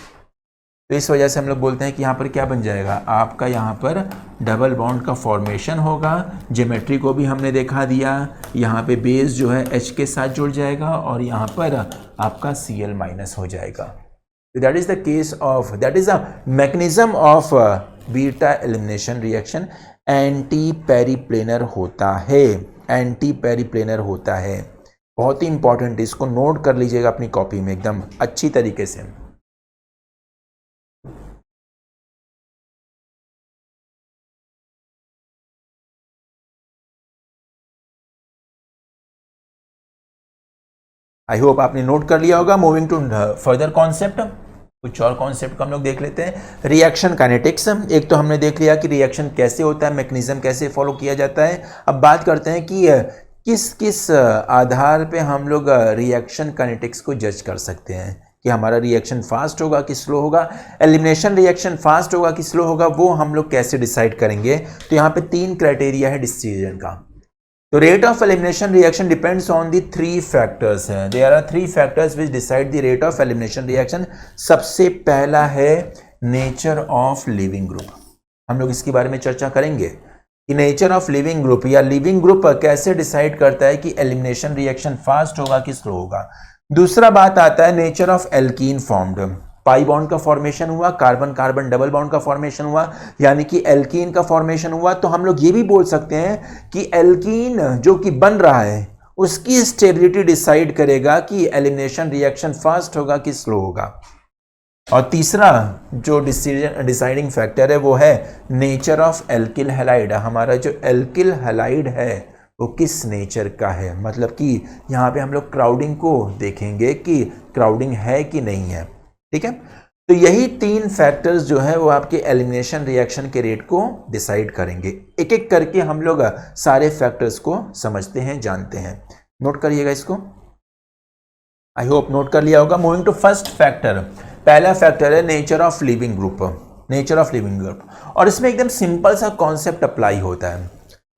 तो इस वजह से हम लोग बोलते हैं कि यहाँ पर क्या बन जाएगा, आपका यहाँ पर डबल बॉन्ड का फॉर्मेशन होगा। ज्योमेट्री को भी हमने देखा दिया, यहाँ पे बेस जो है H के साथ जुड़ जाएगा और यहाँ पर आपका Cl माइनस हो जाएगा। तो that is the case of, that is the mechanism of beta elimination reaction. Anti periplanar होता है, एंटी पेरिप्लेनर होता है, बहुत ही इंपॉर्टेंट, इसको नोट कर लीजिएगा अपनी कॉपी में एकदम अच्छी तरीके से। आई होप आपने नोट कर लिया होगा। मूविंग टू फर्दर कॉन्सेप्ट, कुछ और कॉन्सेप्ट को हम लोग देख लेते हैं। रिएक्शन काइनेटिक्स, एक तो हमने देख लिया कि रिएक्शन कैसे होता है, मैकेनिज्म कैसे फॉलो किया जाता है। अब बात करते हैं कि किस किस आधार पे हम लोग रिएक्शन काइनेटिक्स को जज कर सकते हैं कि हमारा रिएक्शन फास्ट होगा कि स्लो होगा, एलिमिनेशन रिएक्शन फास्ट होगा कि स्लो होगा, वो हम लोग कैसे डिसाइड करेंगे। तो यहाँ पे 3 क्राइटेरिया है डिसीजन का। तो rate of elimination reaction depends on the 3 factors हैं। There are 3 factors which decide the rate of elimination reaction. सबसे पहला है नेचर ऑफ लिविंग ग्रुप। हम लोग इसके बारे में चर्चा करेंगे कि नेचर ऑफ लिविंग ग्रुप या लिविंग ग्रुप कैसे डिसाइड करता है कि एलिमिनेशन रिएक्शन फास्ट होगा कि स्लो होगा। दूसरा बात आता है nature of alkene formed. Pi bond का फॉर्मेशन हुआ, कार्बन कार्बन डबल बॉन्ड का फॉर्मेशन हुआ, यानी कि एल्कीन का फॉर्मेशन हुआ। तो हम लोग ये भी बोल सकते हैं कि एल्कीन जो कि बन रहा है उसकी स्टेबिलिटी डिसाइड करेगा कि एलिमिनेशन रिएक्शन फास्ट होगा कि स्लो होगा। और तीसरा जो डिसाइडिंग फैक्टर है वो है नेचर ऑफ एल्किल हैलाइड। हमारा जो एल्किल हैलाइड है वो किस नेचर का है, मतलब कि यहाँ पे हम लोग क्राउडिंग को देखेंगे कि क्राउडिंग है कि नहीं है। ठीक है, तो यही 3 फैक्टर्स जो है वो आपके एलिमिनेशन रिएक्शन के रेट को डिसाइड करेंगे। एक एक करके हम लोग सारे फैक्टर्स को समझते हैं, जानते हैं। नोट करिएगा इसको, आई होप नोट कर लिया होगा। मूविंग टू फर्स्ट फैक्टर, पहला फैक्टर है nature of leaving group. Nature of leaving group, और इसमें एकदम सिंपल सा कॉन्सेप्ट अप्लाई होता है।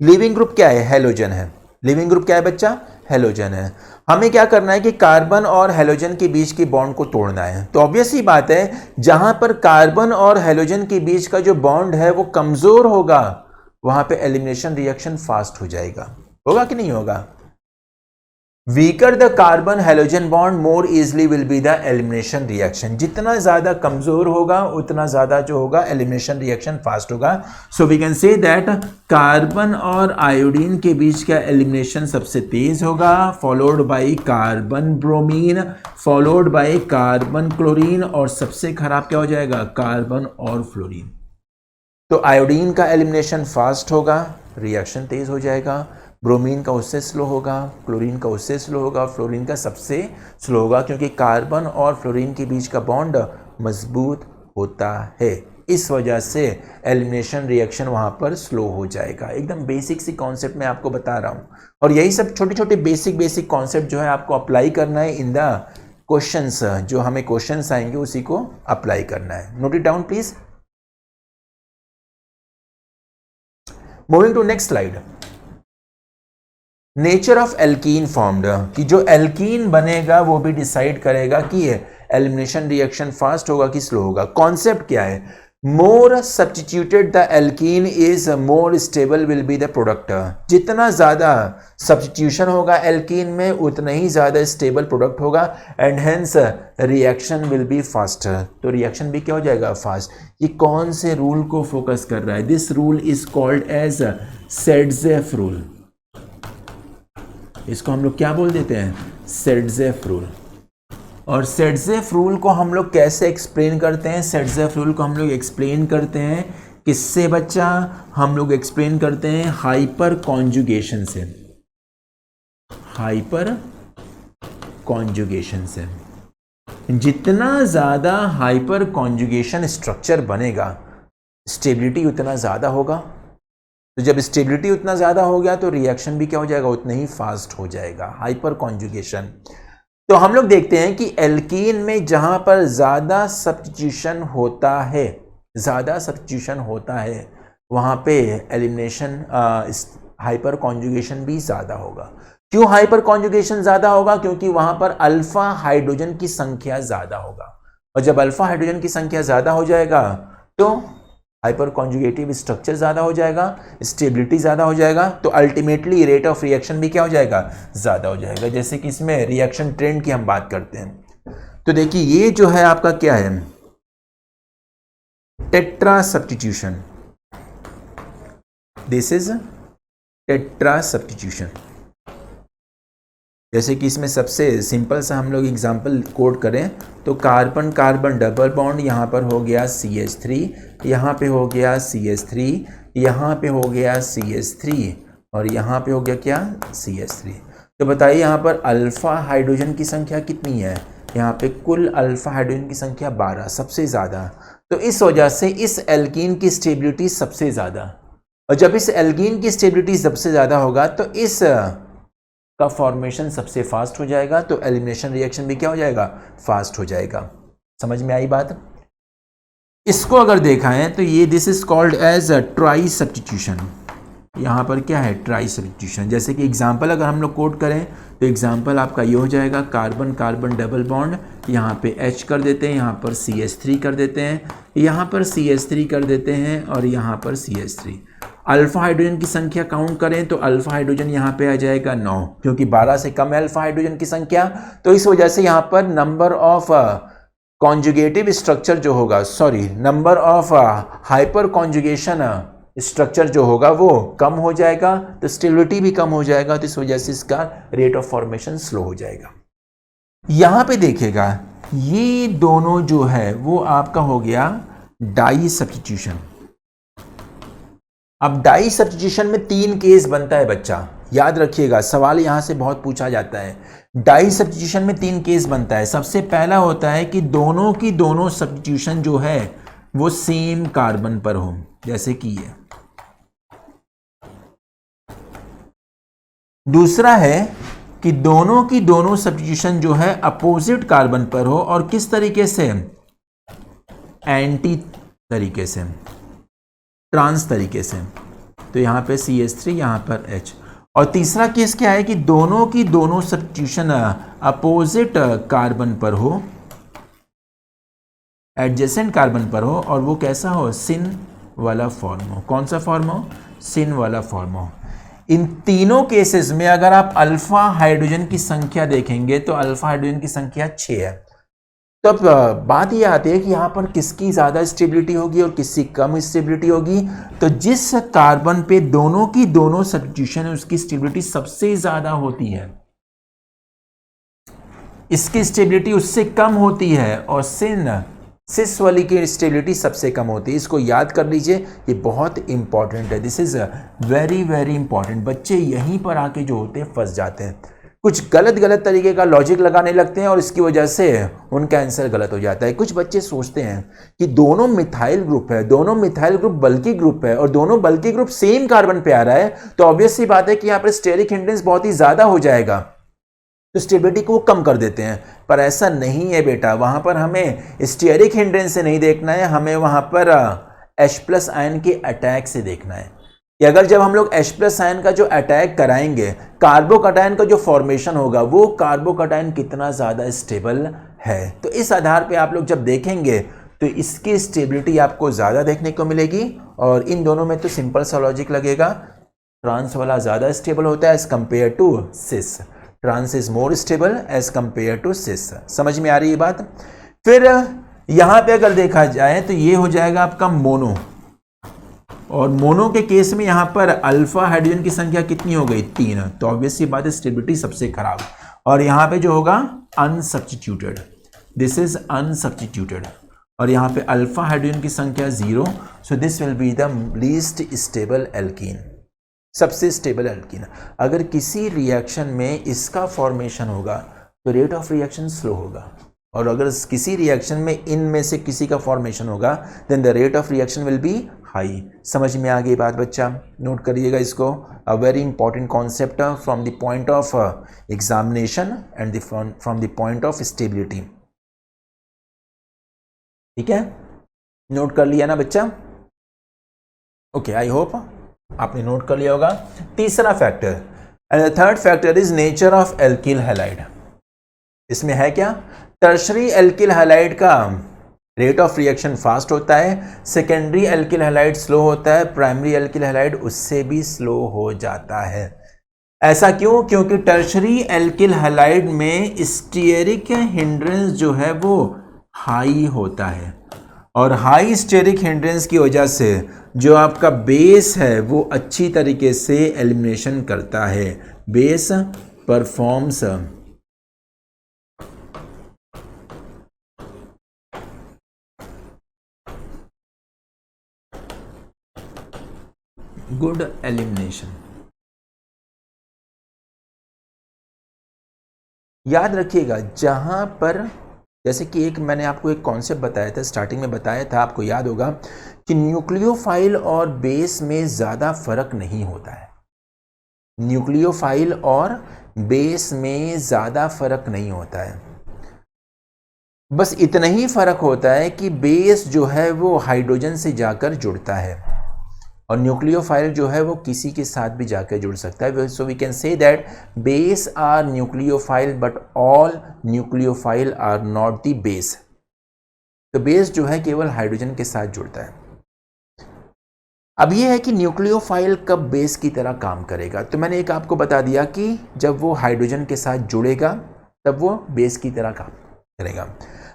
लिविंग ग्रुप क्या है? हेलोजन है। लिविंग ग्रुप क्या है बच्चा? हेलोजन है। हमें क्या करना है कि कार्बन और हेलोजन के बीच की बॉन्ड को तोड़ना है। तो ऑब्वियस ही बात है, जहां पर कार्बन और हेलोजन के बीच का जो बॉन्ड है वो कमजोर होगा, वहां पे एलिमिनेशन रिएक्शन फास्ट हो जाएगा। होगा कि नहीं होगा? Weaker the carbon halogen bond more easily will be the elimination reaction. जितना ज्यादा कमजोर होगा उतना ज्यादा जो होगा एलिमिनेशन रिएक्शन फास्ट होगा। So we can say that carbon और आयोडीन के बीच का एलिमिनेशन सबसे तेज होगा, followed by carbon bromine, followed by carbon chlorine, और सबसे खराब क्या हो जाएगा? कार्बन और फ्लोरीन। तो आयोडीन का एलिमिनेशन फास्ट होगा, रिएक्शन तेज हो जाएगा। ब्रोमीन का उससे स्लो होगा, क्लोरीन का उससे स्लो होगा, फ्लोरीन का सबसे स्लो होगा, क्योंकि कार्बन और फ्लोरीन के बीच का बॉन्ड मजबूत होता है। इस वजह से एलिमिनेशन रिएक्शन वहाँ पर स्लो हो जाएगा। एकदम बेसिक सी कॉन्सेप्ट मैं आपको बता रहा हूँ, और यही सब छोटे छोटे बेसिक कॉन्सेप्ट जो है आपको अप्लाई करना है इन द क्वेश्चंस। जो हमें क्वेश्चंस आएंगे उसी को अप्लाई करना है। Note it down please. Moving to next slide. Nature of alkene formed, कि जो एल्कीन बनेगा वो भी डिसाइड करेगा कि एलिमिनेशन रिएक्शन फास्ट होगा कि स्लो होगा। कॉन्सेप्ट क्या है? मोर substituted the alkene is more stable will be the product. जितना ज्यादा सब्स्टिट्यूशन होगा एल्कीन में उतना ही ज्यादा स्टेबल प्रोडक्ट होगा, and hence reaction will be faster. तो रिएक्शन भी क्या हो जाएगा? फास्ट। ये कौन से रूल को फोकस कर रहा है? This rule is called as Saytzeff rule. इसको हम लोग क्या बोल देते हैं? Saytzeff rule. और सेडजेफ रूल को हम लोग कैसे एक्सप्लेन करते हैं? सेडजेफ रूल को हम लोग एक्सप्लेन करते हैं किससे बच्चा? हम लोग एक्सप्लेन करते हैं हाइपर कॉन्जुगेशन से। हाइपर कॉन्जुगेशन से जितना ज्यादा हाइपर कॉन्जुगेशन स्ट्रक्चर बनेगा स्टेबिलिटी उतना ज्यादा होगा। तो जब स्टेबिलिटी उतना ज्यादा हो गया तो रिएक्शन भी क्या हो जाएगा? उतना ही फास्ट हो जाएगा। Hyper conjugation. तो हम लोग देखते हैं कि एल्कीन में जहां पर ज्यादा सब्स्टिट्यूशन होता है वहां पे एलिमिनेशन हाइपर कॉन्जुगेशन भी ज्यादा होगा। क्यों हाइपर कॉन्जुगेशन ज्यादा होगा? क्योंकि वहां पर अल्फा हाइड्रोजन की संख्या ज्यादा होगा, और जब अल्फा हाइड्रोजन की संख्या ज्यादा हो जाएगा तो हाइपर कॉन्जुगेटिव स्ट्रक्चर ज्यादा हो जाएगा, स्टेबिलिटी ज्यादा हो जाएगा, तो अल्टीमेटली रेट ऑफ रिएक्शन भी क्या हो जाएगा? ज्यादा हो जाएगा। जैसे कि इसमें रिएक्शन ट्रेंड की हम बात करते हैं, तो देखिए ये जो है आपका क्या है? Tetra substitution. This is tetra substitution. जैसे कि इसमें सबसे सिंपल सा हम लोग एग्जांपल कोड करें तो कार्बन कार्बन डबल बॉन्ड, यहाँ पर हो गया CH3, यहाँ पे हो गया CH3, यहाँ पे हो गया CH3, और यहाँ पे हो गया क्या? CH3। तो बताइए यहाँ पर अल्फा हाइड्रोजन की संख्या कितनी है? यहाँ पे कुल अल्फा हाइड्रोजन की संख्या 12, सबसे ज़्यादा। तो इस वजह से इस एल्कीन की स्टेबिलिटी सबसे ज़्यादा, और जब इस एल्कीन की स्टेबिलिटी सबसे ज़्यादा होगा तो इस का फॉर्मेशन सबसे फास्ट हो जाएगा, तो एलिमिनेशन रिएक्शन भी क्या हो जाएगा? फास्ट हो जाएगा। समझ में आई बात? इसको अगर देखा है तो ये this is called as tri substitution. यहाँ पर क्या है? Tri substitution. जैसे कि एग्जांपल अगर हम लोग कोड करें तो एग्जांपल आपका ये हो जाएगा कार्बन कार्बन डबल बॉन्ड, यहाँ पे H कर देते हैं, यहाँ पर CH3 कर देते हैं, यहाँ पर CH3 कर देते हैं, और यहाँ पर CH3। अल्फा हाइड्रोजन की संख्या काउंट करें तो अल्फा हाइड्रोजन यहाँ पे आ जाएगा 9, क्योंकि 12 से कम है अल्फा हाइड्रोजन की संख्या। तो इस वजह से यहाँ पर नंबर ऑफ कॉन्जुगेटिव स्ट्रक्चर जो होगा, number of hyper conjugation structure जो होगा वो कम हो जाएगा, तो स्टेबिलिटी भी कम हो जाएगा, तो इस वजह से इसका रेट ऑफ फॉर्मेशन स्लो हो जाएगा। यहाँ पे देखिएगा ये दोनों जो है वो आपका हो गया डाई सब्स्टिट्यूशन। अब डाई सब्स्टिट्यूशन में 3 केस बनता है बच्चा, याद रखिएगा, सवाल यहां से बहुत पूछा जाता है। डाई सब्स्टिट्यूशन में 3 केस बनता है। सबसे पहला होता है कि दोनों की दोनों सब्स्टिट्यूशन जो है वो सेम कार्बन पर हो, जैसे कि ये। दूसरा है कि दोनों की दोनों सब्स्टिट्यूशन जो है अपोजिट कार्बन पर हो, और किस तरीके से? एंटी तरीके से, ट्रांस तरीके से। तो यहाँ पे CH3, यहाँ पर H। और तीसरा केस क्या है कि दोनों की दोनों सब्स्टिट्यूशन अपोजिट कार्बन पर हो, एडजेसेंट कार्बन पर हो, और वो कैसा हो? सिन वाला फॉर्म हो। कौन सा फॉर्म हो? सिन वाला फॉर्म हो। इन तीनों केसेस में अगर आप अल्फा हाइड्रोजन की संख्या देखेंगे तो अल्फा हाइड्रोजन की संख्या 6 है। तो अब बात यह आती है कि यहाँ पर किसकी ज़्यादा स्टेबिलिटी होगी और किसकी कम स्टेबिलिटी होगी। तो जिस कार्बन पे दोनों की दोनों सब्स्टिट्यूशन है उसकी स्टेबिलिटी सबसे ज़्यादा होती है, इसकी स्टेबिलिटी उससे कम होती है, और सिस वाली की स्टेबिलिटी सबसे कम होती है। इसको याद कर लीजिए, ये बहुत इंपॉर्टेंट है। This is very very important. बच्चे यहीं पर आके जो होते हैं फंस जाते हैं। कुछ गलत गलत तरीके का लॉजिक लगाने लगते हैं और इसकी वजह से उनका आंसर गलत हो जाता है। कुछ बच्चे सोचते हैं कि दोनों मिथाइल ग्रुप है, दोनों मिथाइल ग्रुप बल्कि ग्रुप है और दोनों बल्कि ग्रुप सेम कार्बन पे आ रहा है, तो ऑब्वियस सी बात है कि यहाँ पर स्टेरिक हिंड्रेंस बहुत ही ज्यादा हो जाएगा, तो स्टेबिलिटी को कम कर देते हैं। पर ऐसा नहीं है बेटा, वहां पर हमें स्टेरिक हिंड्रेंस से नहीं देखना है, हमें वहां पर H+ आयन के अटैक से देखना है कि अगर जब हम लोग H+ आयन का जो अटैक कराएंगे, कार्बोकटायन का जो फॉर्मेशन होगा वो कार्बोकटायन कितना ज़्यादा स्टेबल है। तो इस आधार पे आप लोग जब देखेंगे तो इसकी स्टेबिलिटी आपको ज़्यादा देखने को मिलेगी। और इन दोनों में तो सिंपल सा लॉजिक लगेगा, ट्रांस वाला ज़्यादा स्टेबल होता है as compare to cis. Trans is more stable as compare to cis. समझ में आ रही है बात। फिर यहाँ पे अगर देखा जाए तो ये हो जाएगा आपका मोनो, और मोनो के केस में यहां पर अल्फा हाइड्रोजन की संख्या कितनी हो गई? 3। तो ऑब्वियस सी बात है स्टेबिलिटी सबसे खराब। और यहां पे जो होगा अनसब्स्टिट्यूटेड, दिस इज अनसब्स्टिट्यूटेड, और यहां पे अल्फा हाइड्रोजन की संख्या 0, so this will be the least stable alkene, सबसे स्टेबल एल्कीन। अगर किसी रिएक्शन में इसका फॉर्मेशन होगा तो रेट ऑफ रिएक्शन स्लो होगा, और अगर किसी रिएक्शन में इनमें से किसी का फॉर्मेशन होगा then the rate of reaction will be high. समझ में आ गई बात बच्चा? नोट करिएगा इसको, a very important concept from the point of examination and from the point of stability. ठीक है, नोट कर लिया ना बच्चा? ओके, आई होप आपने नोट कर लिया होगा। तीसरा factor, and the third factor is nature of alkyl halide. इसमें है क्या? टर्शरी एल्किल हैलाइड का रेट ऑफ रिएक्शन फास्ट होता है, सेकेंडरी एल्किल हैलाइड स्लो होता है, प्राइमरी एल्किल हैलाइड उससे भी स्लो हो जाता है। ऐसा क्यों? क्योंकि टर्शरी एल्किल हैलाइड में स्टीयरिक हिंड्रेंस जो है वो हाई होता है, और हाई स्टीयरिक हिंड्रेंस की वजह से जो आपका बेस है वो अच्छी तरीके से एलिमिनेशन करता है। Base performs good elimination. याद रखिएगा, जहां पर जैसे कि एक मैंने आपको एक कॉन्सेप्ट बताया था, स्टार्टिंग में बताया था, आपको याद होगा कि न्यूक्लियोफाइल और बेस में ज़्यादा फर्क नहीं होता है। न्यूक्लियोफाइल और बेस में ज़्यादा फर्क नहीं होता है, बस इतना ही फर्क होता है कि बेस जो है वो हाइड्रोजन से जाकर जुड़ता है और न्यूक्लियोफाइल जो है वो किसी के साथ भी जाकर जुड़ सकता है। So we can say that base are nucleophile but all nucleophile are not the base. तो बेस जो है केवल हाइड्रोजन के साथ जुड़ता है। अब ये है कि न्यूक्लियोफाइल कब बेस की तरह काम करेगा। तो मैंने एक आपको बता दिया कि जब वो हाइड्रोजन के साथ जुड़ेगा तब वो बेस की तरह काम करेगा।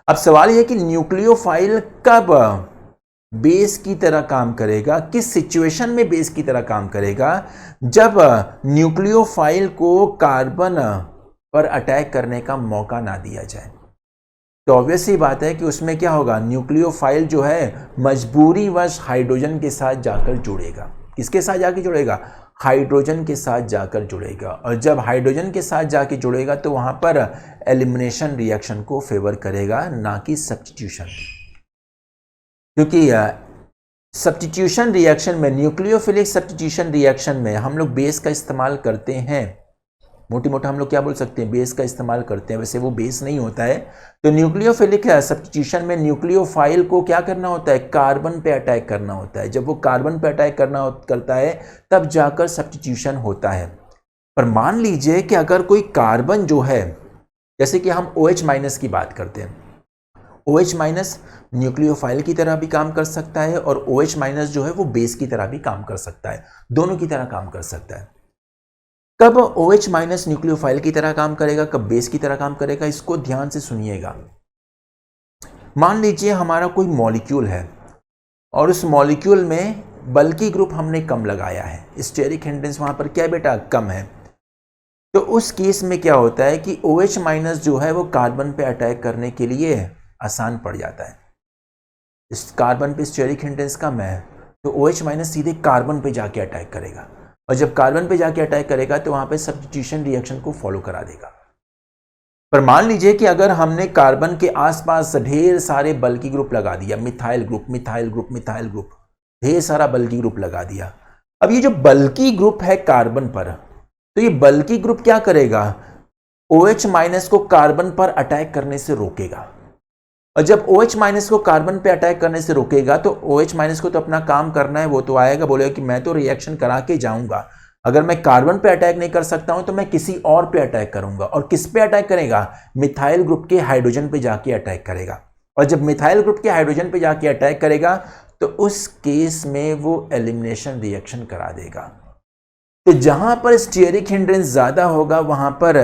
अब सवाल ये है कि न्यूक्लियोफाइल कब बेस की तरह काम करेगा, किस सिचुएशन में बेस की तरह काम करेगा? जब न्यूक्लियोफाइल को कार्बन पर अटैक करने का मौका ना दिया जाए। तो ऑब्वियस ही बात है कि उसमें क्या होगा, न्यूक्लियोफाइल जो है मजबूरीवश हाइड्रोजन के साथ जाकर जुड़ेगा। किसके साथ जाकर जुड़ेगा? हाइड्रोजन के साथ जाकर जुड़ेगा, और जब हाइड्रोजन के साथ जाकर जुड़ेगा तो वहां पर एलिमिनेशन रिएक्शन को फेवर करेगा, ना कि सब्स्टिट्यूशन। क्योंकि सब्स्टिट्यूशन रिएक्शन में, न्यूक्लियोफिलिक सब्स्टिट्यूशन रिएक्शन में हम लोग बेस का इस्तेमाल करते हैं। मोटी मोटा हम लोग क्या बोल सकते हैं, बेस का इस्तेमाल करते हैं, वैसे वो बेस नहीं होता है। तो न्यूक्लियोफिलिक सब्स्टिट्यूशन में न्यूक्लियोफाइल को क्या करना होता है, कार्बन पे अटैक करना होता है। जब वो कार्बन पे अटैक करता है तब जाकर सब्स्टिट्यूशन होता है। पर मान लीजिए कि अगर कोई कार्बन जो है, जैसे कि हम OH- की बात करते हैं, OH- न्यूक्लियोफाइल की तरह भी काम कर सकता है और OH- जो है वो बेस की तरह भी काम कर सकता है, दोनों की तरह काम कर सकता है। कब OH- न्यूक्लियोफाइल की तरह काम करेगा, कब बेस की तरह काम करेगा, इसको ध्यान से सुनिएगा। मान लीजिए हमारा कोई मॉलिक्यूल है और उस मॉलिक्यूल में बल्कि ग्रुप हमने कम लगाया है, स्टेरिक हिंड्रेंस वहां पर क्या बेटा, कम है। तो उस केस में क्या होता है कि OH- जो है वो कार्बन पे अटैक करने के लिए आसान पड़ जाता है। इस कार्बन पे स्टेरिक हिंड्रेंस कम है तो OH- सीधे कार्बन पे जाके अटैक करेगा। और जब कार्बन पे जाके अटैक करेगा तो वहां पे सब्स्टिट्यूशन रिएक्शन को फॉलो करा देगा। पर मान लीजिए कि अगर हमने कार्बन के आसपास ढेर सारे बल्की ग्रुप लगा दिया, methyl group methyl group methyl group, ढेर सारा बल्की ग्रुप लगा दिया। अब ये जो बल्की ग्रुप है कार्बन पर, तो ये बल्की ग्रुप क्या करेगा, OH माइनस को कार्बन पर अटैक करने से रोकेगा। और जब OH माइनस को कार्बन पे अटैक करने से रोकेगा तो OH माइनस को तो अपना काम करना है, वो तो आएगा, बोलेगा कि मैं तो रिएक्शन करा के जाऊंगा। अगर मैं कार्बन पे अटैक नहीं कर सकता हूं तो मैं किसी और पे अटैक करूंगा। और किस पे अटैक करेगा, मिथाइल ग्रुप के हाइड्रोजन पे जाके अटैक करेगा। और जब मिथाइल ग्रुप के हाइड्रोजन पे जाके अटैक करेगा तो उस केस में वो एलिमिनेशन रिएक्शन करा देगा। तो जहां पर स्टीयरिक हिंड्रेंस ज्यादा होगा वहां पर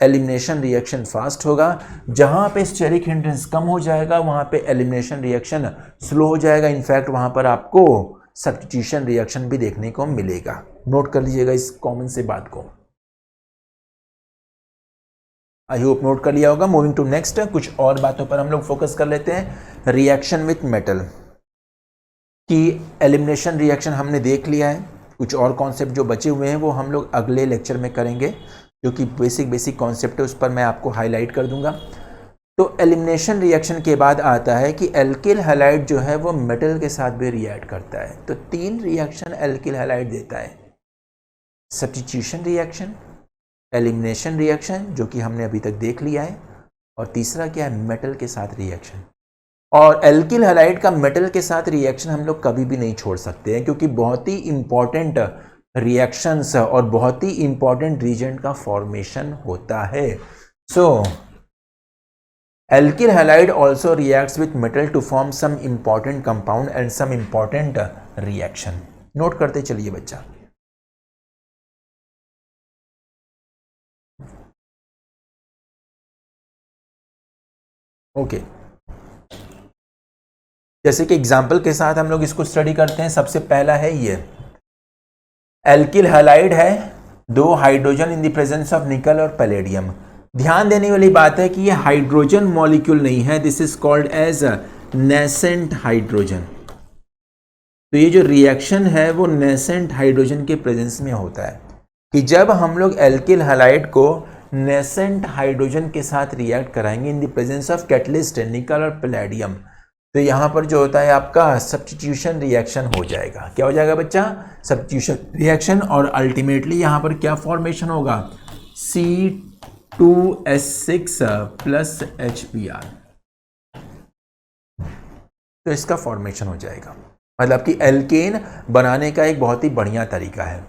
एलिमिनेशन रिएक्शन फास्ट होगा, जहां पे स्टीयरिक हिंड्रेंस कम हो जाएगा वहां पे एलिमिनेशन रिएक्शन स्लो हो जाएगा। इनफैक्ट वहां पर आपको सब्स्टिट्यूशन रिएक्शन भी देखने को मिलेगा। नोट कर लीजिएगा इस कॉमन से बात को। आई होप नोट कर लिया होगा। मूविंग टू नेक्स्ट, कुछ और बातों पर हम लोग फोकस कर लेते हैं। रिएक्शन विथ मेटल की एलिमिनेशन रिएक्शन हमने देख लिया है। कुछ और कॉन्सेप्ट जो बचे हुए हैं वो हम लोग अगले लेक्चर में करेंगे, जो कि बेसिक कॉन्सेप्ट है उस पर मैं आपको हाईलाइट कर दूंगा। तो एलिमिनेशन रिएक्शन के बाद आता है कि एल्किल हैलाइड जो है वो मेटल के साथ भी रिएक्ट करता है। तो 3 रिएक्शन एल्किल हैलाइड देता है, सब्स्टिट्यूशन रिएक्शन, एलिमिनेशन रिएक्शन जो कि हमने अभी तक देख लिया है, और तीसरा क्या है, मेटल के साथ रिएक्शन। और एल्किल हैलाइड का मेटल के साथ रिएक्शन हम लोग कभी भी नहीं छोड़ सकते हैं, क्योंकि बहुत ही इंपॉर्टेंट रिएक्शंस और बहुत ही इंपॉर्टेंट रीजेंट का फॉर्मेशन होता है। सो alkyl halide also reacts with metal to form some important compound and some important reaction. Note करते चलिए बच्चा। ओके, जैसे कि एग्जांपल के साथ हम लोग इसको स्टडी करते हैं। सबसे पहला है ये एल्किल हैलाइड है, 2 hydrogen in the presence of निकल और पैलेडियम। ध्यान देने वाली बात है कि ये हाइड्रोजन मॉलिक्यूल नहीं है, this is called as nascent hydrogen. तो ये जो रिएक्शन है वो नेसेंट हाइड्रोजन के प्रेजेंस में होता है, कि जब हम लोग एल्किल हैलाइड को नेसेंट हाइड्रोजन के साथ रिएक्ट कराएंगे इन द प्रेजेंस ऑफ कैटलिस्ट निकल और पैलेडियम, तो यहाँ पर जो होता है आपका सब्स्टिट्यूशन रिएक्शन हो जाएगा। क्या हो जाएगा बच्चा, सब्स्टिट्यूशन रिएक्शन। और अल्टीमेटली यहाँ पर क्या फॉर्मेशन होगा, C2H6 प्लस HBr, तो इसका फॉर्मेशन हो जाएगा। मतलब कि एल्केन बनाने का एक बहुत ही बढ़िया तरीका है।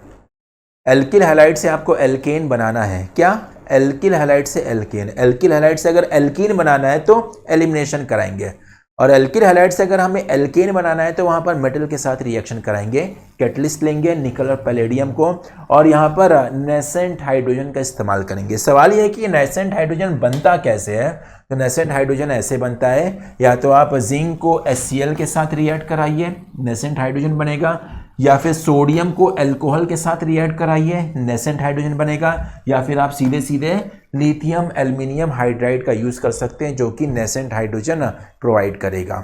एल्किल हैलाइड से आपको एल्केन बनाना है, क्या, एल्किल हैलाइड से एल्केन। एल्किल हैलाइड से अगर एल्कीन बनाना है तो एलिमिनेशन कराएंगे, और एल्किल हैलाइड से अगर हमें एल्केन बनाना है तो वहां पर मेटल के साथ रिएक्शन कराएंगे, कैटलिस्ट लेंगे निकल और पैलेडियम को, और यहाँ पर नेसेंट हाइड्रोजन का इस्तेमाल करेंगे। सवाल यह है कि नेसेंट हाइड्रोजन बनता कैसे है। तो नेसेंट हाइड्रोजन ऐसे बनता है, या तो आप जिंक को HCl के साथ रिएक्ट कराइए, नेसेंट हाइड्रोजन बनेगा, या फिर सोडियम को अल्कोहल के साथ रिएक्ट कराइए, नेसेंट हाइड्रोजन बनेगा, या फिर आप सीधे सीधे लिथियम एल्युमिनियम हाइड्राइड का यूज कर सकते हैं, जो कि नेसेंट हाइड्रोजन प्रोवाइड करेगा।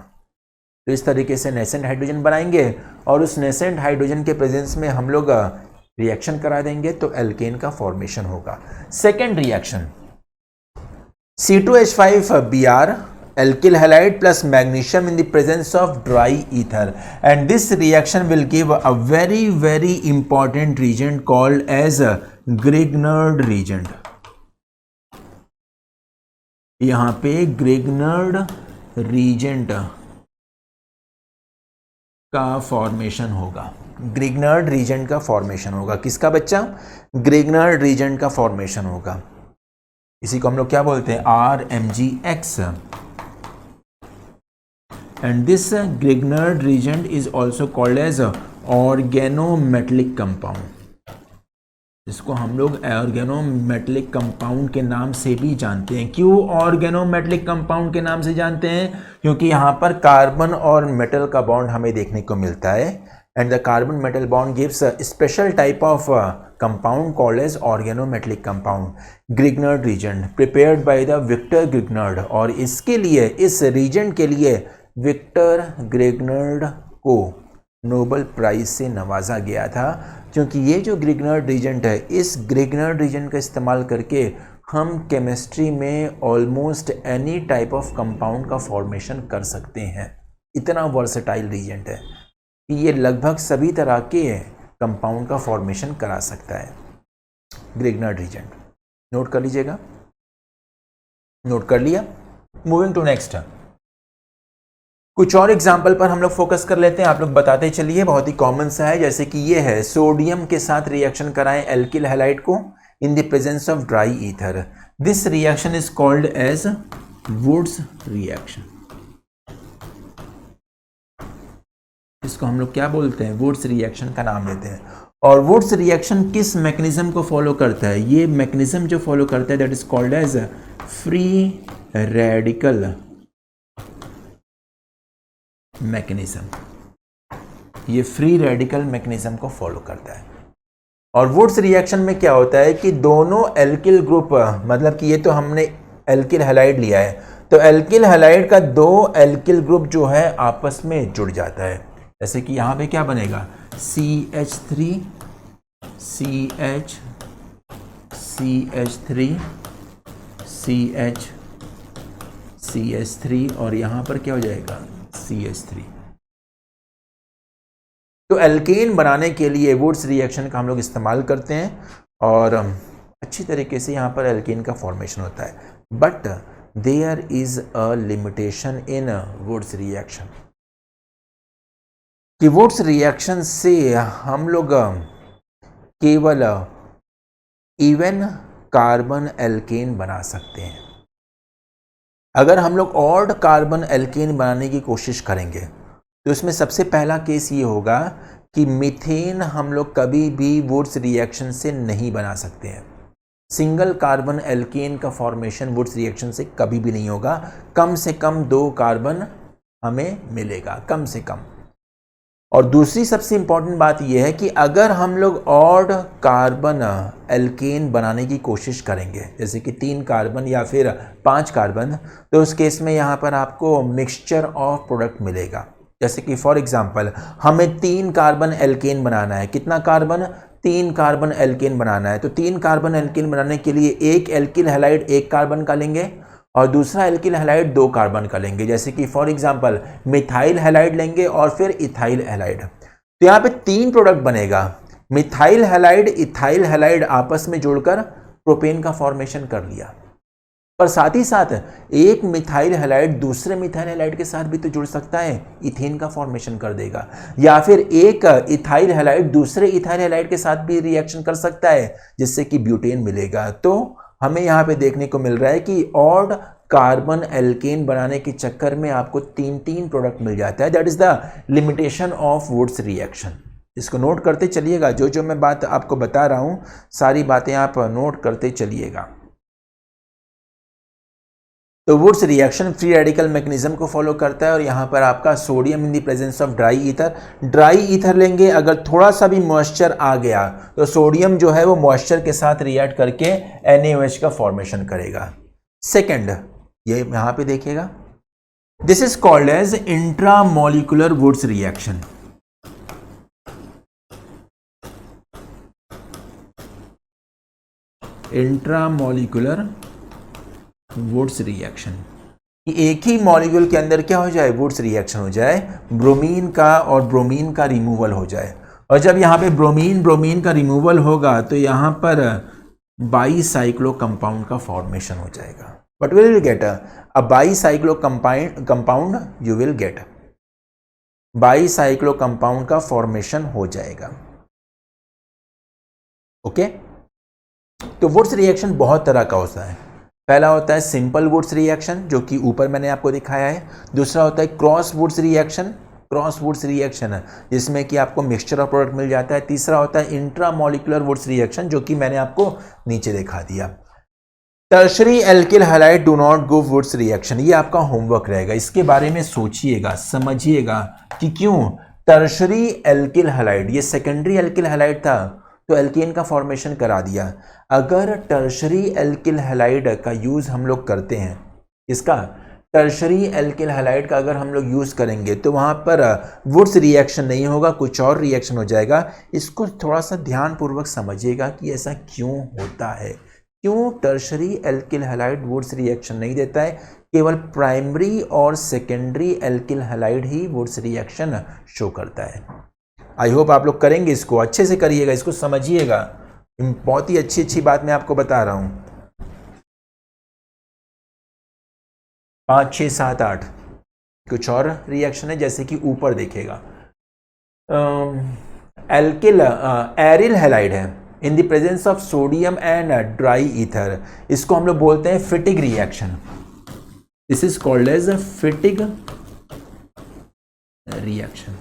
तो इस तरीके से नेसेंट हाइड्रोजन बनाएंगे, और उस नेसेंट हाइड्रोजन के प्रेजेंस में हम लोग रिएक्शन करा देंगे तो एल्केन का फॉर्मेशन होगा। Second reaction, C2H5Br alkyl halide plus magnesium in the presence of dry ether, and this reaction will give a very important reagent called as a Grignard reagent. यहां पे Grignard reagent का formation होगा। Grignard reagent का formation होगा, किसका बच्चा, Grignard reagent का formation होगा। इसी को हम लोग क्या बोलते हैं, RMgX, and this Grignard reagent is also called as organometallic compound, इसको हम लोग organometallic compound के नाम से भी जानते हैं। क्यों organometallic compound के नाम से जानते हैं, क्योंकि यहाँ पर कार्बन और मेटल का बॉन्ड हमें देखने को मिलता है, and the carbon metal bond gives a special type of compound called as organometallic compound, Grignard reagent prepared by the Victor Grignard। और इसके लिए, इस reagent के लिए विक्टर ग्रिग्नार्ड को नोबेल प्राइज से नवाजा गया था क्योंकि ये जो ग्रिग्नर्ड रीजेंट है, इस ग्रिग्नर्ड रीजेंट का इस्तेमाल करके हम केमिस्ट्री में almost any type of compound का फॉर्मेशन कर सकते हैं। इतना वर्सेटाइल रीजेंट है कि ये लगभग सभी तरह के कंपाउंड का फॉर्मेशन करा सकता है, ग्रिग्नर्ड रीजेंट। नोट कर लीजिएगा, नोट कर लिया। मूविंग टू नेक्स्ट, कुछ और एग्जाम्पल पर हम लोग फोकस कर लेते हैं। आप लोग बताते चलिए, बहुत ही कॉमन सा है, जैसे कि ये है, सोडियम के साथ रिएक्शन कराएं एल्किल हैलाइड को in the presence of dry ether. This reaction is called as Wurtz reaction. इसको हम लोग क्या बोलते हैं? वुड्स रिएक्शन का नाम लेते हैं। और वुड्स रिएक्शन किस मैकेनिज्म को फॉलो करता है? ये मैकेनिज्म जो फॉलो करता है that is called as free radical mechanism. ये फ्री रेडिकल मैकेनिज्म को फॉलो करता है। और वुड्स रिएक्शन में क्या होता है कि दोनों एल्किल ग्रुप, मतलब कि ये तो हमने एल्किल हैलाइड लिया है, तो एल्किल हैलाइड का दो एल्किल ग्रुप जो है आपस में जुड़ जाता है। जैसे कि यहाँ पे क्या बनेगा? CH3 CH CH3 CH CH3 और यहाँ पर क्या हो जाएगा? CH3। तो एल्केन बनाने के लिए वुड्स रिएक्शन का हम लोग इस्तेमाल करते हैं और अच्छी तरीके से यहाँ पर एल्केन का फॉर्मेशन होता है। But there is a limitation in Wurtz reaction कि वुड्स रिएक्शन से हम लोग केवल इवन कार्बन एल्केन बना सकते हैं। अगर हम लोग ऑड कार्बन एल्केन बनाने की कोशिश करेंगे तो इसमें सबसे पहला केस ये होगा कि मीथेन हम लोग कभी भी वुड्स रिएक्शन से नहीं बना सकते हैं। सिंगल कार्बन एल्केन का फॉर्मेशन वुड्स रिएक्शन से कभी भी नहीं होगा। कम से कम 2 कार्बन हमें मिलेगा, कम से कम। और दूसरी सबसे इंपॉर्टेंट बात यह है कि अगर हम लोग ऑड कार्बन एल्केन बनाने की कोशिश करेंगे, जैसे कि 3 कार्बन या फिर 5 कार्बन, तो उस केस में यहाँ पर आपको मिक्सचर ऑफ प्रोडक्ट मिलेगा। जैसे कि फॉर एग्जांपल हमें 3 कार्बन एल्केन बनाना है। कितना कार्बन? 3 कार्बन एल्केन बनाना है। तो 3 कार्बन एल्केन बनाने के लिए एक एल्किल हैलाइड 1 कार्बन का लेंगे और दूसरा एल्किल हैलाइड 2 कार्बन का लेंगे। जैसे कि फॉर एग्जांपल मिथाइल हैलाइड लेंगे और फिर इथाइल हैलाइड। तो यहाँ पे 3 प्रोडक्ट बनेगा। मिथाइल हैलाइड, इथाइल हैलाइड आपस में जुड़कर प्रोपेन का फॉर्मेशन कर लिया, पर साथ ही साथ एक मिथाइल हैलाइड दूसरे मिथाइल हैलाइड के साथ भी तो जुड़ सकता है, इथेन का फॉर्मेशन कर देगा। या फिर एक इथाइल हैलाइड दूसरे इथाइल हैलाइड के साथ भी रिएक्शन कर सकता है, जिससे कि ब्यूटेन मिलेगा। तो हमें यहाँ पे देखने को मिल रहा है कि ऑड कार्बन एल्केन बनाने के चक्कर में आपको 3 प्रोडक्ट मिल जाता है। That is the limitation of woods reaction. इसको नोट करते चलिएगा। जो जो मैं बात आपको बता रहा हूँ सारी बातें आप नोट करते चलिएगा। तो Wurtz reaction free radical mechanism को फॉलो करता है और यहाँ पर आपका sodium in the presence of dry ether. Dry ether लेंगे, अगर थोड़ा सा भी मॉइस्चर आ गया तो सोडियम जो है वो मॉइस्चर के साथ रिएक्ट करके NaOH का फॉर्मेशन करेगा। सेकंड, ये यहाँ पे देखिएगा, this is called as intramolecular Wurtz reaction. Intramolecular Wurtz reaction, एक ही मॉलिक्यूल के अंदर क्या हो जाए? वुड्स रिएक्शन हो जाए, ब्रोमीन का और ब्रोमीन का रिमूवल हो जाए। और जब यहाँ पे ब्रोमीन का रिमूवल होगा तो यहाँ पर बाईसाइक्लो कंपाउंड का फॉर्मेशन हो जाएगा। But will get a bicyclo compound, you will get bicyclo compound का फॉर्मेशन हो जाएगा। ओके, तो वुड्स रिएक्शन बहुत तरह का होता है। पहला होता है सिंपल वुड्स रिएक्शन, जो कि ऊपर मैंने आपको दिखाया है। दूसरा होता है क्रॉस वुड्स रिएक्शन, जिसमें कि आपको मिक्सचर ऑफ प्रोडक्ट मिल जाता है। तीसरा होता है इंट्रामोलिकुलर वुड्स रिएक्शन, जो कि मैंने आपको नीचे दिखा दिया। Tertiary alkyl halide do not give Wurtz reaction, ये आपका होमवर्क रहेगा। इसके बारे में सोचिएगा, समझिएगा कि क्यों टर्शरी एल्किल हैलाइड, ये सेकेंडरी एल्किल हैलाइड था तो एल्केन का फॉर्मेशन करा दिया। अगर टर्शरी एल्किल हैलाइड का यूज हम लोग करते हैं, इसका टर्शरी एल्किल हैलाइड का अगर हम लोग यूज़ करेंगे तो वहाँ पर वुड्स रिएक्शन नहीं होगा, कुछ और रिएक्शन हो जाएगा। इसको थोड़ा सा ध्यानपूर्वक समझिएगा कि ऐसा क्यों होता है, क्यों tertiary alkyl halide Wurtz reaction नहीं देता है, केवल प्राइमरी और सेकेंडरी एल्किल हैलाइड ही वुड्स रिएक्शन शो करता है। आई होप आप लोग करेंगे, इसको अच्छे से करिएगा, इसको समझिएगा, बहुत ही अच्छी बात मैं आपको बता रहा हूँ। 5, 6, 7, 8 कुछ और रिएक्शन है, जैसे कि ऊपर देखेगा। एल्किल एरिल हैलाइड है in the presence of sodium and dry ether, इसको हम लोग बोलते हैं Fittig reaction. This is called as Fittig reaction.